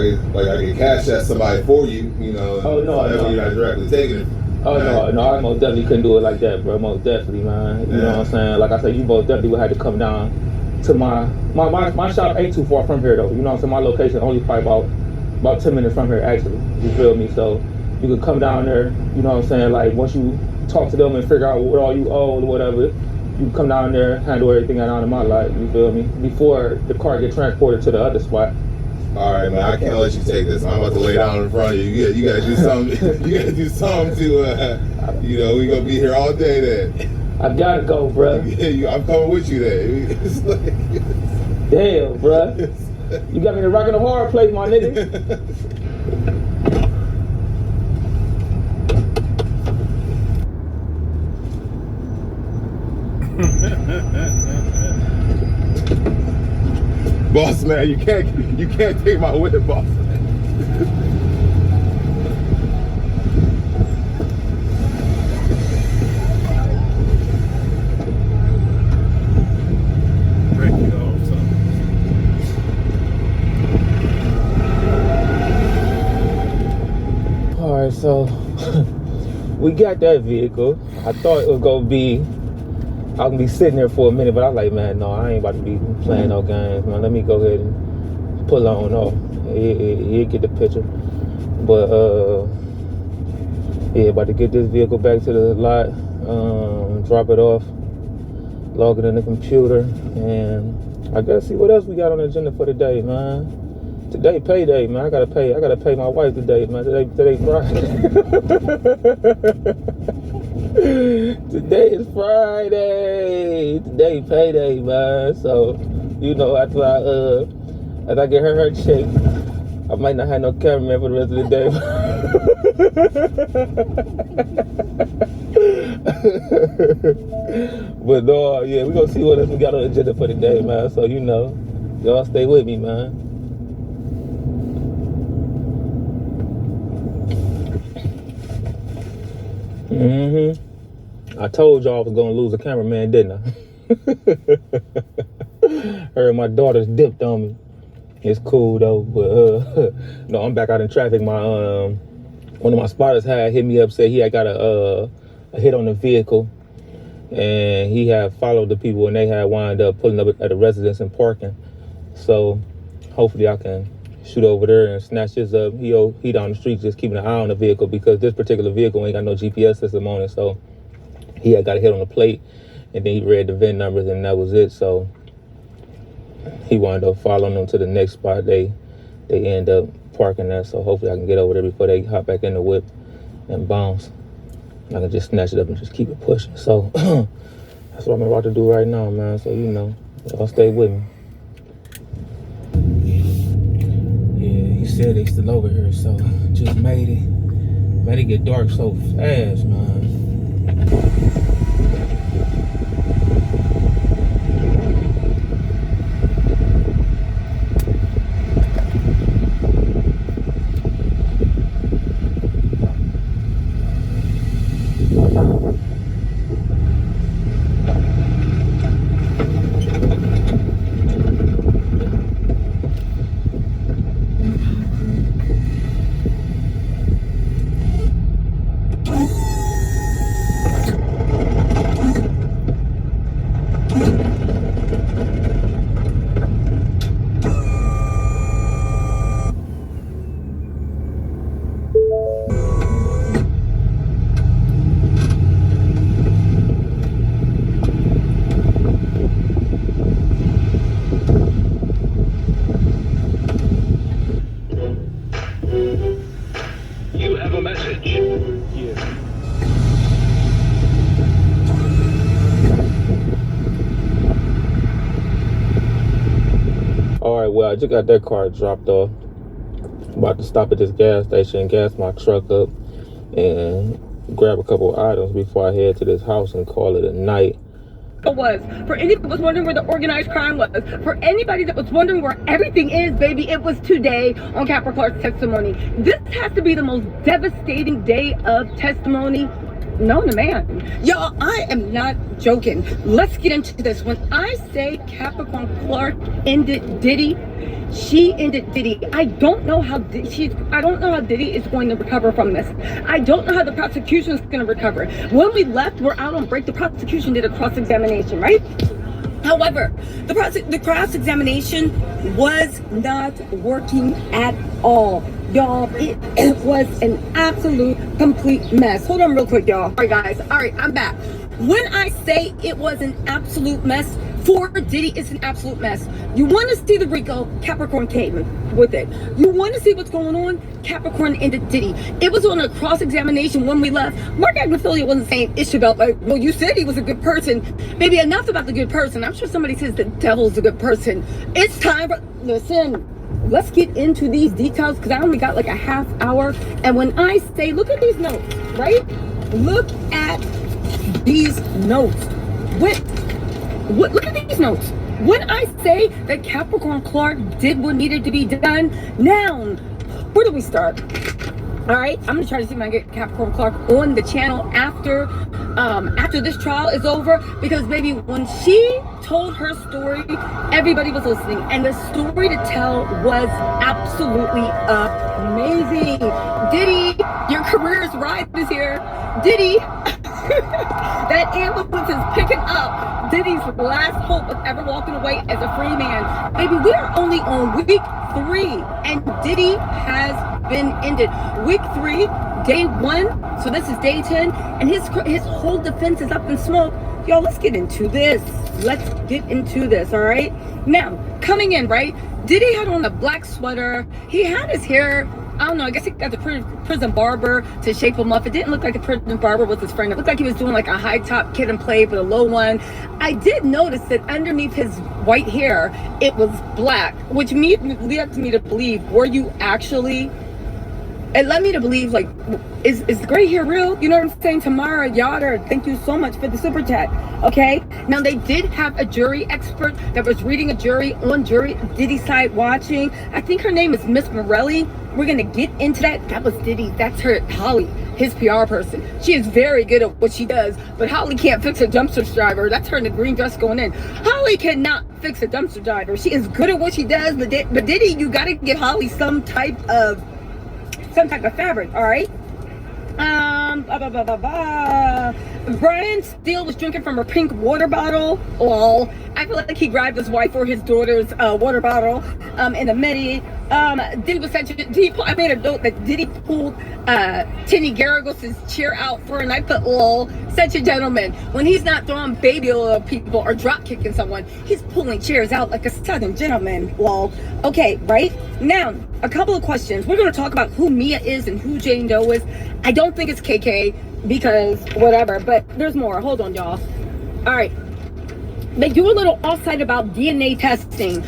[SPEAKER 20] can cash that somebody for you. You know.
[SPEAKER 14] Oh no,
[SPEAKER 20] you're not directly taking it.
[SPEAKER 14] Oh no, I most definitely couldn't do it like that, bro. Most definitely, man. You know what I'm saying? Like I said, you most definitely would have to come down to my shop ain't too far from here though. You know what I'm saying? My location only probably about 10 minutes from here actually. You feel me? So you can come down there, you know what I'm saying? Like once you talk to them and figure out what all you owe or whatever, you can come down there, handle everything out of my lot, you feel me? Before the car get transported to the other spot.
[SPEAKER 20] All right, man. I can't let you take this. I'm about to lay down in front of you. You gotta do something. You gotta do something to, you know, we gonna be here all day then.
[SPEAKER 14] I gotta go, bro.
[SPEAKER 20] Yeah, I'm coming with you then.
[SPEAKER 14] Damn, bro. You got me the rock and the hard place, my nigga.
[SPEAKER 20] Boss man, you can't take my whip, boss man.
[SPEAKER 1] Break it off, son.
[SPEAKER 14] Alright, so we got that vehicle. I thought it was gonna be I was gonna be sitting there for a minute, but I was like, man, no, I ain't about to be playing no games, man. Let me go ahead and pull on off. You get the picture. But yeah, about to get this vehicle back to the lot, drop it off, log it in the computer, and I gotta see what else we got on the agenda for today, man. Today payday, man. I gotta pay my wife today, man. Today Friday. Today is Friday. Today payday, man. So, you know, after I get her check, I might not have no cameraman for the rest of the day. But no, yeah, we gonna see what else we got on the agenda for today, man. So, you know, y'all stay with me, man. I told y'all I was gonna lose a cameraman, didn't I? Heard my daughters dipped on me. It's cool though, but no, I'm back out in traffic. My one of my spotters had hit me up, said he had got a hit on the vehicle, and he had followed the people, and they had wound up pulling up at a residence and parking. So hopefully I can shoot over there and snatch this up. He down the street just keeping an eye on the vehicle, because this particular vehicle ain't got no GPS system on it. So he had got a hit on the plate, and then he read the VIN numbers, and that was it. So he wound up following them to the next spot. They end up parking there. So hopefully I can get over there before they hop back in the whip and bounce. I can just snatch it up and just keep it pushing. So that's what I'm about to do right now, man. So y'all stay with me. Yeah, he said they still over here, so just made it. Man, it get dark so fast, man.
[SPEAKER 3] You have a message.
[SPEAKER 14] All right, well, I just got that car dropped off. I'm about to stop at this gas station, gas my truck up, and grab a couple of items before I head to this house and call it a night.
[SPEAKER 10] Was for anybody that was wondering where the organized crime was, for anybody that was wondering where everything is, baby, it was today on Capra Clark's testimony. This has to be the most devastating day of testimony known to man. Y'all, I am not joking. Let's get into this. When I say Capricorn Clark ended Diddy, she ended Diddy. I don't know how Diddy is going to recover from this. I don't know how the prosecution is going to recover. When we left, we're out on break. The prosecution did a cross-examination, right? However, the cross-examination was not working at all. Y'all, it was an absolute complete mess. Hold on real quick, y'all. All right, guys. All right, I'm back. When I say it was an absolute mess, for Diddy, it's an absolute mess. You want to see the Rico, Capricorn came with it. You want to see what's going on? Capricorn ended Diddy. It was on a cross-examination when we left. Mark Agnifilo wasn't saying ish about, like, well, you said he was a good person. Maybe enough about the good person. I'm sure somebody says the devil's a good person. It's time for, listen, let's get into these details, because I only got like a half hour. And when I say, look at these notes, right? Look at these notes. Look at these notes. When I say that Capricorn Clark did what needed to be done, now, where do we start? All right, I'm gonna try to see if I can get Capricorn Clark on the channel after this trial is over, because baby, when she told her story, everybody was listening, and the story to tell was absolutely amazing. Diddy, your career's ride is here. Diddy, that ambulance is picking up Diddy's last hope of ever walking away as a free man. Baby, we are only on week 3, and Diddy has been ended. Week 3, day 1, so this is day 10, and his whole defense is up in smoke. Y'all, let's get into this. Let's get into this, all right? Now, coming in, right? Diddy had on a black sweater. He had his hair, I don't know, I guess he got the prison barber to shape him up. It didn't look like the prison barber was his friend. It looked like he was doing like a high top kid and play with a low one. I did notice that underneath his white hair, it was black, which led me to believe, were you actually It led me to believe, like, is the gray hair real? You know what I'm saying? Tamara Yoder, thank you so much for the super chat. Okay, now they did have a jury expert that was reading a jury on Diddy's side watching. I think her name is Miss Morelli. We're gonna get into that. That was Diddy. That's her, Holly, his PR person. She is very good at what she does, but Holly can't fix a dumpster driver. That's her in the green dress going in. Holly cannot fix a dumpster driver. She is good at what she does, but Diddy, you gotta give Holly some type of fabric, all right? Brian Steele was drinking from a pink water bottle. Lol. I feel like he grabbed his wife or his daughter's water bottle in the midi. Diddy was such a, I made a note that Diddy pulled Tinny Garagos' chair out for her, and I put lol, such a gentleman. When he's not throwing baby oil at people or drop kicking someone, he's pulling chairs out like a southern gentleman, lol. Okay, right? Now, a couple of questions. We're going to talk about who Mia is and who Jane Doe is. I don't think it's KK because whatever, but there's more. Hold on, y'all. All right. They do a little offside about DNA testing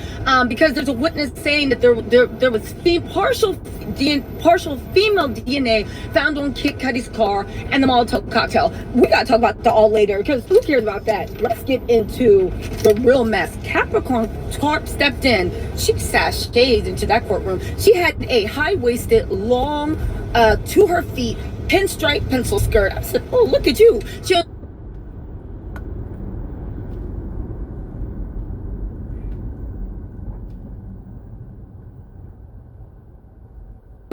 [SPEAKER 10] because there's a witness saying that there was partial female DNA found on Kid Cudi's car and the Molotov cocktail. We gotta talk about that all later because who cares about that? Let's get into the real mess. Capricorn Clark stepped in. She sashayed into that courtroom. She had a high-waisted, long, to her feet, pinstripe pencil skirt. I said, oh, look at you. She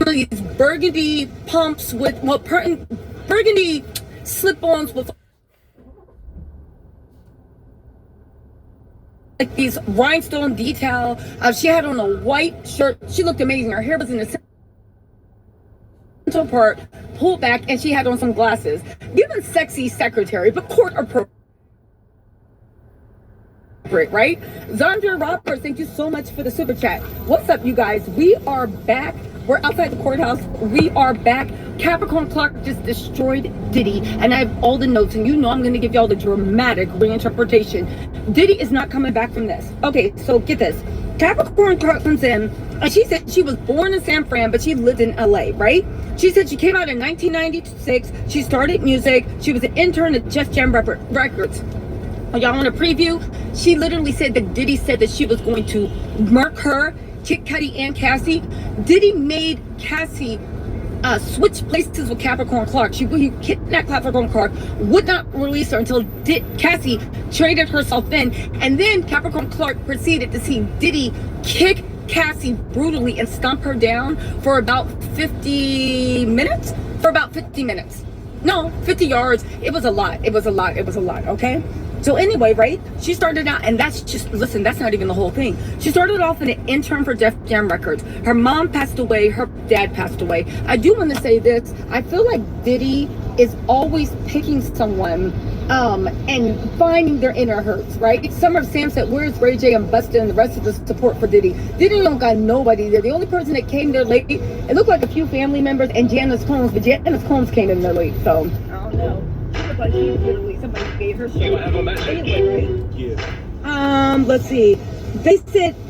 [SPEAKER 10] these burgundy pumps with burgundy slip-ons with like these rhinestone detail. She had on a white shirt. She looked amazing. Her hair was in the central part, pulled back, and she had on some glasses. Given sexy secretary, but court appropriate. Right? Zandra Roberts, thank you so much for the super chat. What's up, you guys? We are back. We're outside the courthouse. We are back. Capricorn Clark just destroyed Diddy, and I have all the notes, and you know I'm going to give y'all the dramatic reinterpretation. Diddy is not coming back from this. Okay, so get this. Capricorn Clark comes in, and she said she was born in San Fran, but she lived in LA, right? She said she came out in 1996. She started music. She was an intern at Just Jam Records. Y'all want a preview? She literally said that Diddy said that she was going to murk her, Kid Cudi, and Cassie. Diddy made Cassie switch places with Capricorn Clark. He kidnapped Capricorn Clark, would not release her until Cassie traded herself in, and then Capricorn Clark proceeded to see Diddy kick Cassie brutally and stomp her down for about 50 minutes. No, 50 yards. It was a lot, okay? So anyway, right? She started out, and that's just, listen, that's not even the whole thing. She started off in an intern for Def Jam Records. Her mom passed away. Her dad passed away. I do want to say this. I feel like Diddy is always picking someone and finding their inner hurts, right? Summer of Sam said, where's Ray J and Busta and the rest of the support for Diddy? Diddy don't got nobody there. The only person that came there late, it looked like a few family members and Janice Combs, but Janice Combs came in there late, so I don't know. But she literally, somebody gave her shit.
[SPEAKER 3] You have a message.
[SPEAKER 10] Anyway, right?
[SPEAKER 3] Yeah.
[SPEAKER 10] Let's see.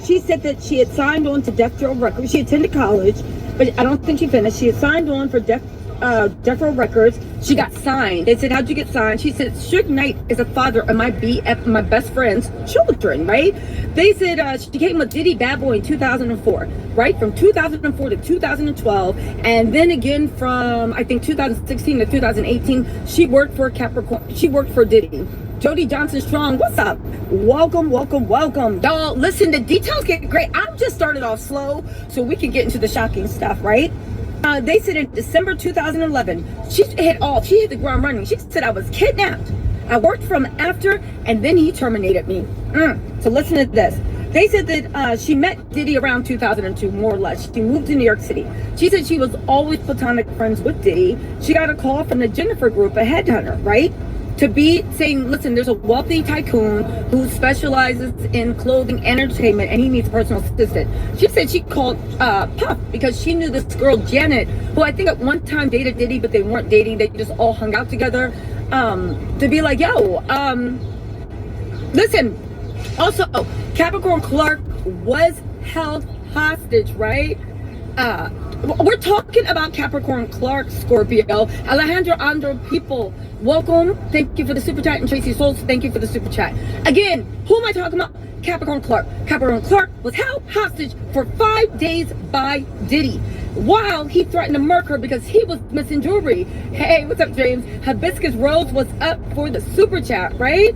[SPEAKER 10] She said that she had signed on to Death Row Records. She attended college, but I don't think she finished. She had signed on for Death Row Records. She got signed. They said, how'd you get signed? She said, Suge Knight is a father of my BF, my best friend's children, right? They said she came with Diddy Bad Boy in 2004, right? From 2004 to 2012. And then again from, I think, 2016 to 2018, she worked for Capricorn. She worked for Diddy. Jody Johnson Strong, what's up? Welcome. Y'all, listen, the details get great. I'm just started off slow so we can get into the shocking stuff, right? They said in December 2011, she hit the ground running. She said, I was kidnapped. I worked from after, and then he terminated me. So listen to this. They said that she met Diddy around 2002, more or less. She moved to New York City. She said she was always platonic friends with Diddy. She got a call from the Jennifer Group, a headhunter, right? To be saying, listen, there's a wealthy tycoon who specializes in clothing and entertainment, and he needs a personal assistant. She said she called Puff because she knew this girl, Janet, who I think at one time dated Diddy, but they weren't dating. They just all hung out together, to be like, yo, listen. Also, Capricorn Clark was held hostage, right? We're talking about Capricorn Clark, Scorpio. Alejandro Andro, people, welcome. Thank you for the super chat. And Tracy Souls, thank you for the super chat. Again, who am I talking about? Capricorn Clark. Capricorn Clark was held hostage for 5 days by Diddy while he threatened to murder her because he was missing jewelry. Hey, what's up, James? Hibiscus Rose was up for the super chat, right?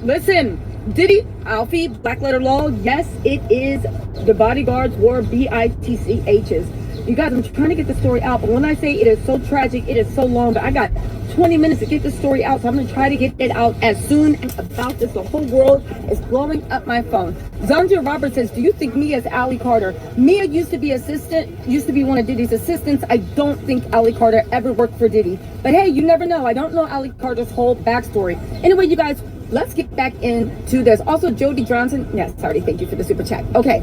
[SPEAKER 10] Listen, Diddy, Alfie, Black Letter Law, yes, it is. The bodyguards wore BITCHs. You guys, I'm trying to get the story out, but when I say it is so tragic, it is so long, but I got 20 minutes to get the story out, so I'm going to try to get it out as soon as about this. The whole world is blowing up my phone. Zandra Roberts says, do you think Mia is Allie Carter? Mia used to be one of Diddy's assistants. I don't think Allie Carter ever worked for Diddy. But hey, you never know. I don't know Allie Carter's whole backstory. Anyway, you guys, let's get back into this. Also, Jody Johnson, yes, sorry, thank you for the super chat. Okay.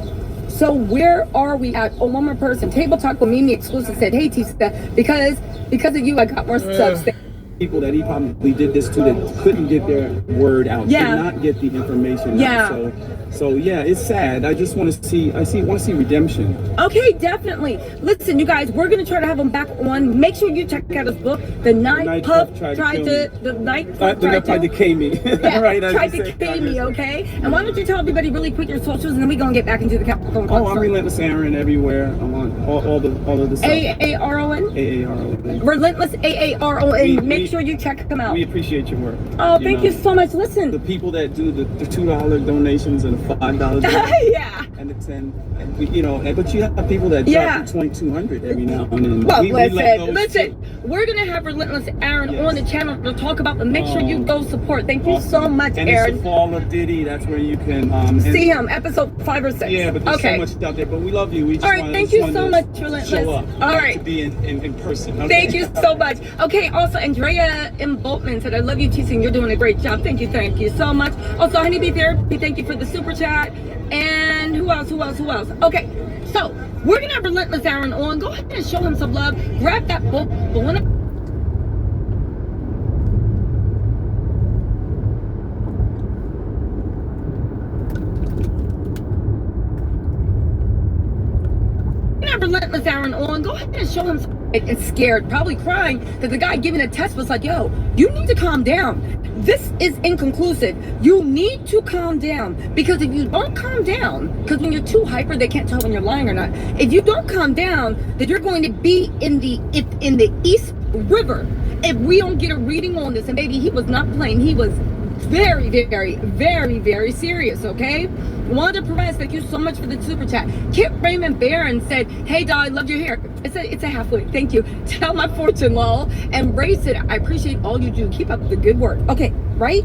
[SPEAKER 10] So where are we at? Oh, one more person. Table Talk with Mimi Exclusive said, hey, Tisa, because of you, I got more subs.
[SPEAKER 16] People that he probably did this to that couldn't get their word out, could not get the information out. So yeah, it's sad. I just want to see redemption.
[SPEAKER 10] Okay, definitely. Listen, you guys, we're gonna try to have him back on. Make sure you check out his book, The Night Pup Tried to
[SPEAKER 16] K Me.
[SPEAKER 10] Yeah,
[SPEAKER 16] right,
[SPEAKER 10] tried to K Me, okay? And why don't you tell everybody really quick your socials, and then we're gonna get back into the Capricorn Club.
[SPEAKER 16] Oh, I'm Relentless Aaron everywhere. I'm on all of the stuff.
[SPEAKER 10] AARON?
[SPEAKER 16] AARON.
[SPEAKER 10] Relentless AARON. Make sure you check him out.
[SPEAKER 16] We appreciate your work.
[SPEAKER 10] Oh, thank you so much. Listen.
[SPEAKER 16] The people that do the $2 donations and the $5
[SPEAKER 10] yeah.
[SPEAKER 16] And the 10, and we, but you have people that drop to 2,200 every now and then.
[SPEAKER 10] Well, listen, we're gonna have Relentless Aaron on the channel to talk about, but make sure you go support. Thank you so much,
[SPEAKER 16] and
[SPEAKER 10] Aaron.
[SPEAKER 16] It's the fall of Diddy. That's where you can
[SPEAKER 10] see him, episode 5 or 6.
[SPEAKER 16] Yeah, but there's so much out there. But we love you. We just
[SPEAKER 10] all right, thank you so much, Relentless.
[SPEAKER 16] Show up.
[SPEAKER 10] All right,
[SPEAKER 16] to be in person. Okay?
[SPEAKER 10] Thank you so much. Okay, also Andrea M. Boltman said, I love you, teaching. You're doing a great job. Thank you so much. Also, Honeybee Therapy, thank you for the super chat. And who else? Okay, so we're gonna have Relentless Aaron on. Go ahead and show him some love. Grab that book. But when Relentless Aaron on, go ahead and show him and scared, probably crying, that the guy giving a test was like, yo, you need to calm down. This is inconclusive. You need to calm down, because if you don't calm down, because when you're too hyper, they can't tell when you're lying or not. If you don't calm down, then you're going to be in the East River. If we don't get a reading on this, and baby, he was not playing. He was very, very, very, very serious, okay? Wanda Perez, thank you so much for the super chat. Kit Raymond Barron said, hey, doll, I love your hair. It's a halfway. Thank you. Tell my fortune, lol. And Ray said, I appreciate all you do. Keep up the good work. Okay, right?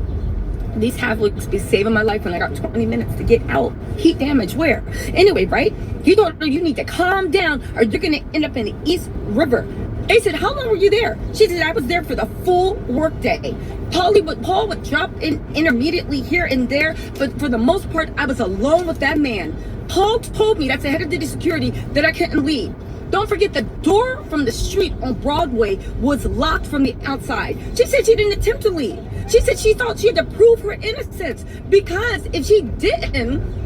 [SPEAKER 10] These half-weeks be saving my life when I got 20 minutes to get out. Heat damage, where? Anyway, right? He told her, you need to calm down or you're going to end up in the East River. They said, how long were you there? She said, I was there for the full work day. Paul would drop in intermediately here and there, but for the most part, I was alone with that man. Paul told me, that's the head of Diddy Security, that I couldn't leave. Don't forget, the door from the street on Broadway was locked from the outside. She said she didn't attempt to leave. She said she thought she had to prove her innocence, because if she didn't,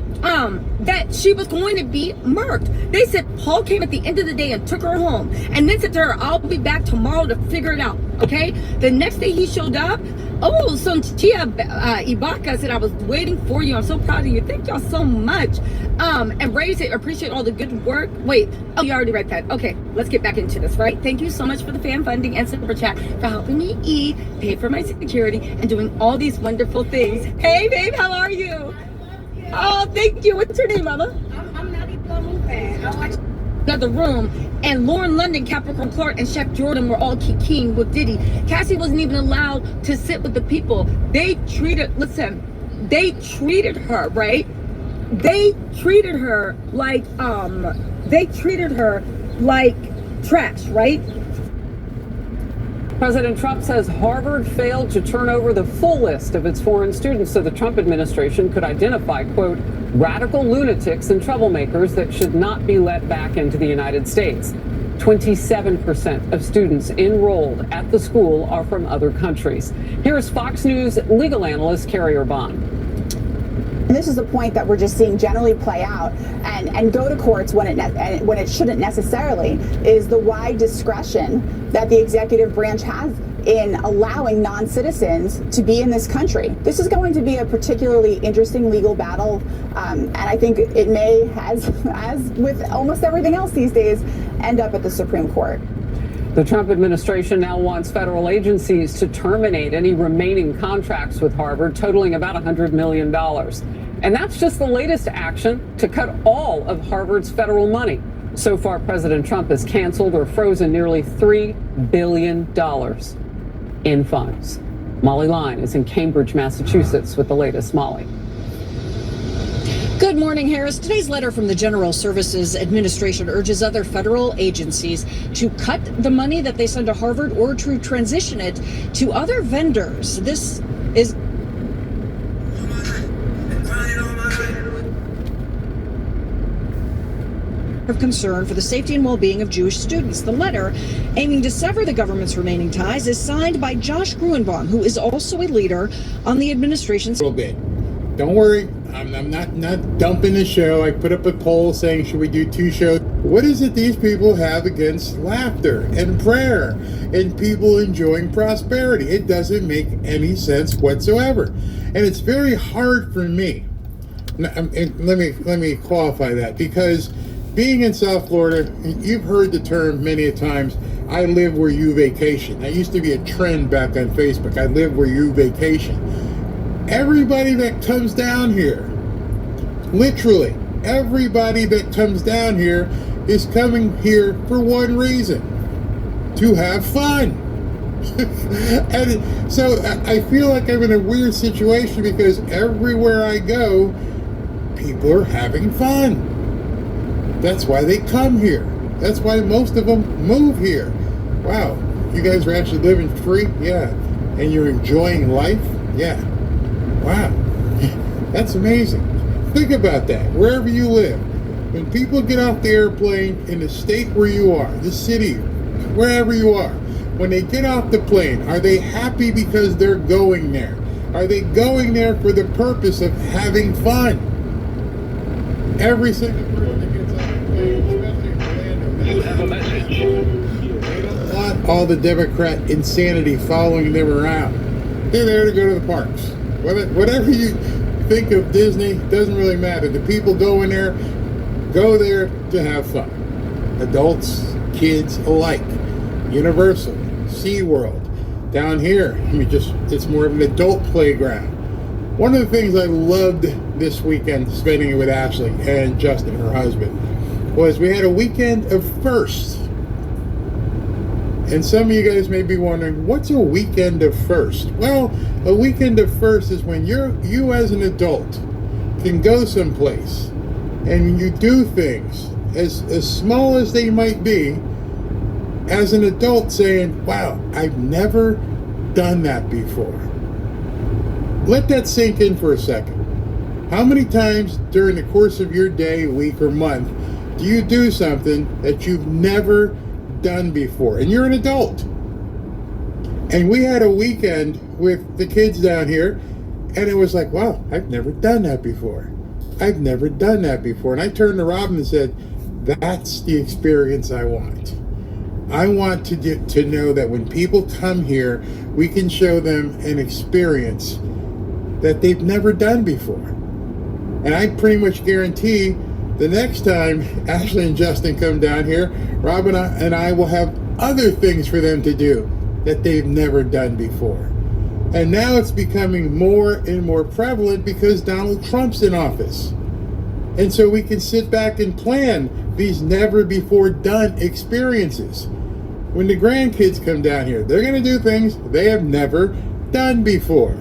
[SPEAKER 10] that she was going to be murked. They said Paul came at the end of the day and took her home, and then said to her, I'll be back tomorrow to figure it out, okay? The next day he showed up. Oh, so Chia Ibaka said, I was waiting for you. I'm so proud of you. Thank y'all so much. And Ray said, appreciate all the good work. Wait, oh, you already read that. Okay, let's get back into this, right? Thank you so much for the fan funding and super chat, for helping me eat, pay for my security, and doing all these wonderful things. Hey, babe, how are you? Oh, thank you. What's your name, Mama? I'm not even gonna move fast. Another room, and Lauren London, Capricorn Clark, and Chef Jordan were all keying with Diddy. Cassie wasn't even allowed to sit with the people. They treated her, right? They treated her like trash, right?
[SPEAKER 17] President Trump says Harvard failed to turn over the full list of its foreign students so the Trump administration could identify, quote, radical lunatics and troublemakers that should not be let back into the United States. 27% of students enrolled at the school are from other countries. Here's Fox News legal analyst Carrie Urban.
[SPEAKER 6] And this is the point that we're just seeing generally play out and go to courts when it shouldn't necessarily, is the wide discretion that the executive branch has in allowing non-citizens to be in this country. This is going to be a particularly interesting legal battle, and I think it may, as with almost everything else these days, end up at the Supreme Court.
[SPEAKER 17] The Trump administration now wants federal agencies to terminate any remaining contracts with Harvard, totaling about $100 million. And that's just the latest action to cut all of Harvard's federal money. So far, President Trump has canceled or frozen nearly $3 billion in funds. Molly Line is in Cambridge, Massachusetts with the latest. Molly.
[SPEAKER 22] Good morning, Harris. Today's letter from the General Services Administration urges other federal agencies to cut the money that they send to Harvard or to transition it to other vendors. This is of concern for the safety and well-being of Jewish students. The letter, aiming to sever the government's remaining ties, is signed by Josh Gruenbaum, who is also a leader on the administration's...
[SPEAKER 1] Don't worry, I'm not dumping the show. I put up a poll saying, should we do 2 shows? What is it these people have against laughter and prayer and people enjoying prosperity? It doesn't make any sense whatsoever. And it's very hard for me. Let me qualify that, because being in South Florida, you've heard the term many a times, I live where you vacation. That used to be a trend back on Facebook. I live where you vacation. Everybody that comes down here, literally everybody that comes down here is coming here for one reason: to have fun. And so I feel like I'm in a weird situation, because everywhere I go, people are having fun. That's why they come here. That's why most of them move here. Wow, you guys are actually living free? Yeah. And you're enjoying life? Yeah. Wow, that's amazing. Think about that, wherever you live. When people get off the airplane in the state where you are, the city, wherever you are, when they get off the plane, are they happy because they're going there? Are they going there for the purpose of having fun? Every single person that gets off the plane, especially in Orlando, you have a message. They don't want all the Democrat insanity following them around. They're there to go to the parks. Whatever you think of Disney, doesn't really matter. The people go there to have fun. Adults, kids alike. Universal, SeaWorld. Down here, it's more of an adult playground. One of the things I loved this weekend, spending it with Ashley and Justin, her husband, was we had a weekend of firsts. And some of you guys may be wondering, what's a weekend of first? Well, a weekend of first is when you as an adult can go someplace and you do things as small as they might be, as an adult, saying, wow, I've never done that before. Let that sink in for a second. How many times during the course of your day, week, or month do you do something that you've never done before? And you're an adult. And we had a weekend with the kids down here, and it was like, wow, I've never done that before. I've never done that before. And I turned to Robin and said, that's the experience I want. I want to know that when people come here, we can show them an experience that they've never done before. And I pretty much guarantee the next time Ashley and Justin come down here, Robin and I will have other things for them to do that they've never done before. And now it's becoming more and more prevalent because Donald Trump's in office. And so we can sit back and plan these never before done experiences. When the grandkids come down here, they're going to do things they have never done before.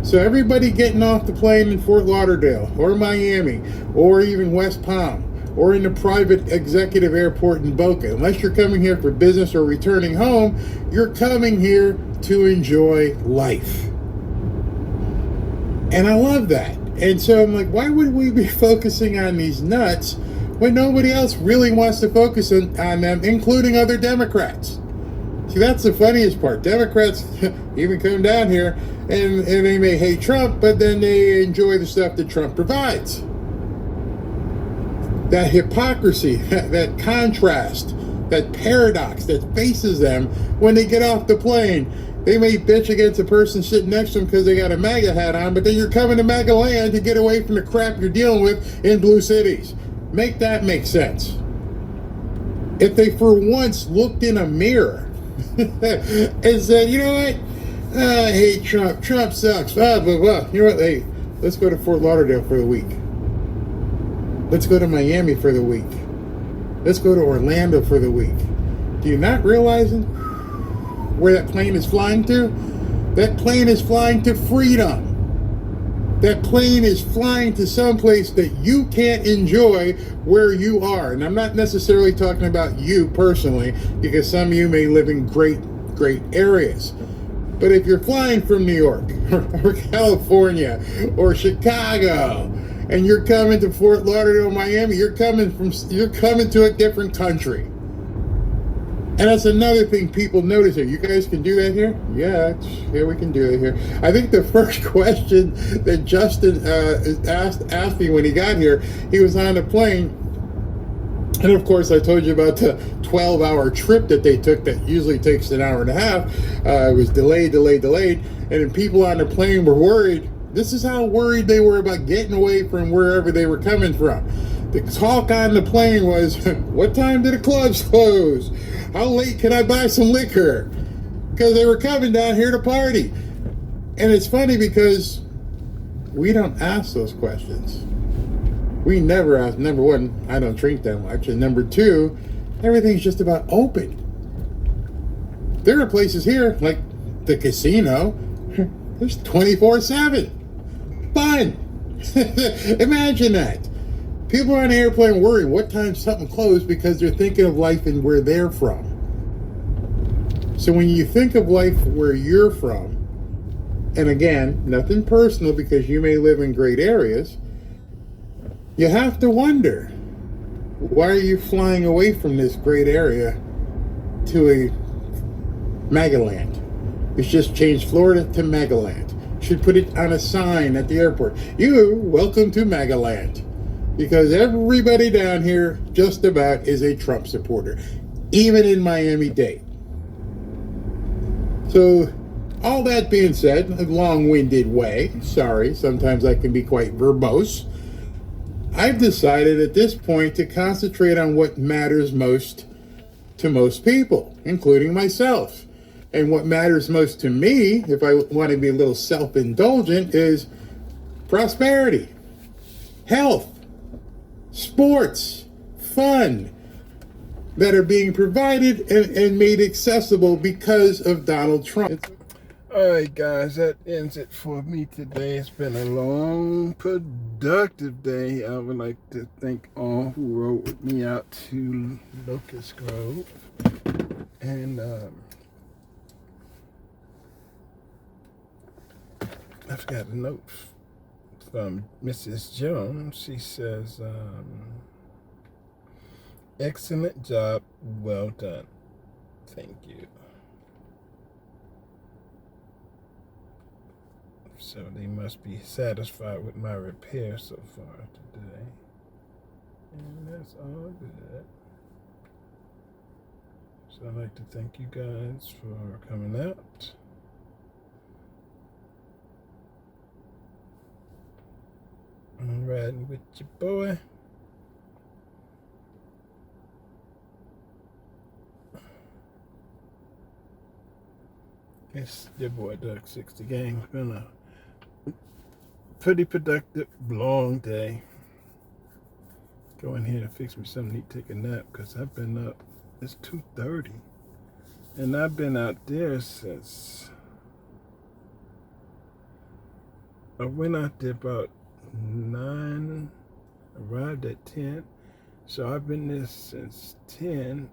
[SPEAKER 1] So everybody getting off the plane in Fort Lauderdale or Miami or even West Palm or in a private executive airport in Boca, unless you're coming here for business or returning home, you're coming here to enjoy life. And I love that. And so I'm like, why would we be focusing on these nuts when nobody else really wants to focus on them, including other Democrats?
[SPEAKER 18] See, that's the funniest part. Democrats even come down here and they may hate Trump, but then they enjoy the stuff that Trump provides. That hypocrisy, that contrast, that paradox that faces them when they get off the plane. They may bitch against the person sitting next to them because they got a MAGA hat on, but then you're coming to MAGA land to get away from the crap you're dealing with in blue cities. Make that make sense. If they for once looked in a mirror and said, you know what, I hate Trump. Trump sucks. Blah, blah, blah. You know what? Hey, let's go to Fort Lauderdale for the week. Let's go to Miami for the week. Let's go to Orlando for the week. Do you not realize where that plane is flying to? That plane is flying to freedom. That plane is flying to someplace that you can't enjoy where you are. And I'm not necessarily talking about you personally, because some of you may live in great areas. But if you're flying from New York or California or Chicago and you're coming to Fort Lauderdale, Miami, you're coming to a different country. And that's another thing people notice here. You guys can do that here? Yeah, we can do it here. I think the first question that Justin asked me when he got here, he was on a plane. And of course, I told you about the 12-hour trip that they took that usually takes an hour and a half. It was delayed. And then people on the plane were worried. This is how worried they were about getting away from wherever they were coming from. The talk on the plane was, what time do the clubs close? How late can I buy some liquor? Because they were coming down here to party. And it's funny because we don't ask those questions. We never ask. Number one, I don't drink that much. And number two, everything's just about open. There are places here, like the casino, there's 24/7. Fun. Imagine that. People on an airplane worry what time something closed because they're thinking of life and where they're from. So when you think of life where you're from, and again, nothing personal because you may live in great areas, you have to wonder, why are you flying away from this great area to a Magaland? It's just changed Florida to Magaland. Should put it on a sign at the airport. You, welcome to Magaland. Because everybody down here just about is a Trump supporter, even in Miami-Dade. So, all that being said, a long-winded way, sorry, sometimes I can be quite verbose, I've decided at this point to concentrate on what matters most to most people, including myself. And what matters most to me, if I want to be a little self-indulgent, is prosperity, health, sports, fun that are being provided and made accessible because of Donald Trump.
[SPEAKER 1] All right, guys, that ends it for me today. It's been a long, productive day. I would like to thank all who rode with me out to Locust Grove. And I've got a note from Mrs. Jones. She says, excellent job, well done. Thank you. So they must be satisfied with my repair so far today. And that's all good. So I'd like to thank you guys for coming out. I'm riding with your boy. It's your boy Doug 60 Gang. It's been a pretty productive, long day. Go in here and fix me something to take a nap because I've been up. It's 2:30. And I've been out there since I went out there about 9, arrived at 10. So I've been there since 10,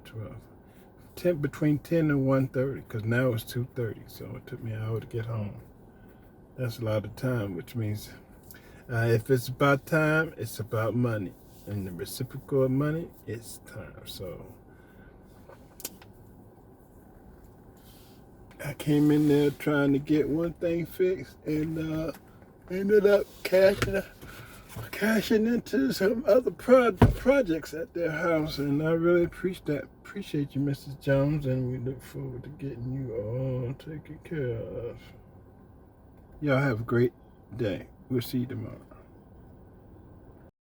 [SPEAKER 1] 12. Between 10 and 1:30, because now it's 2:30, so it took me an hour to get home. That's a lot of time, which means if it's about time, it's about money. And the reciprocal of money is time. So I came in there trying to get one thing fixed and ended up cashing into some other projects at their house, and I really appreciate you, Mrs. Jones, and we look forward to getting you all taken care of. Y'all have a great day. We'll see you tomorrow.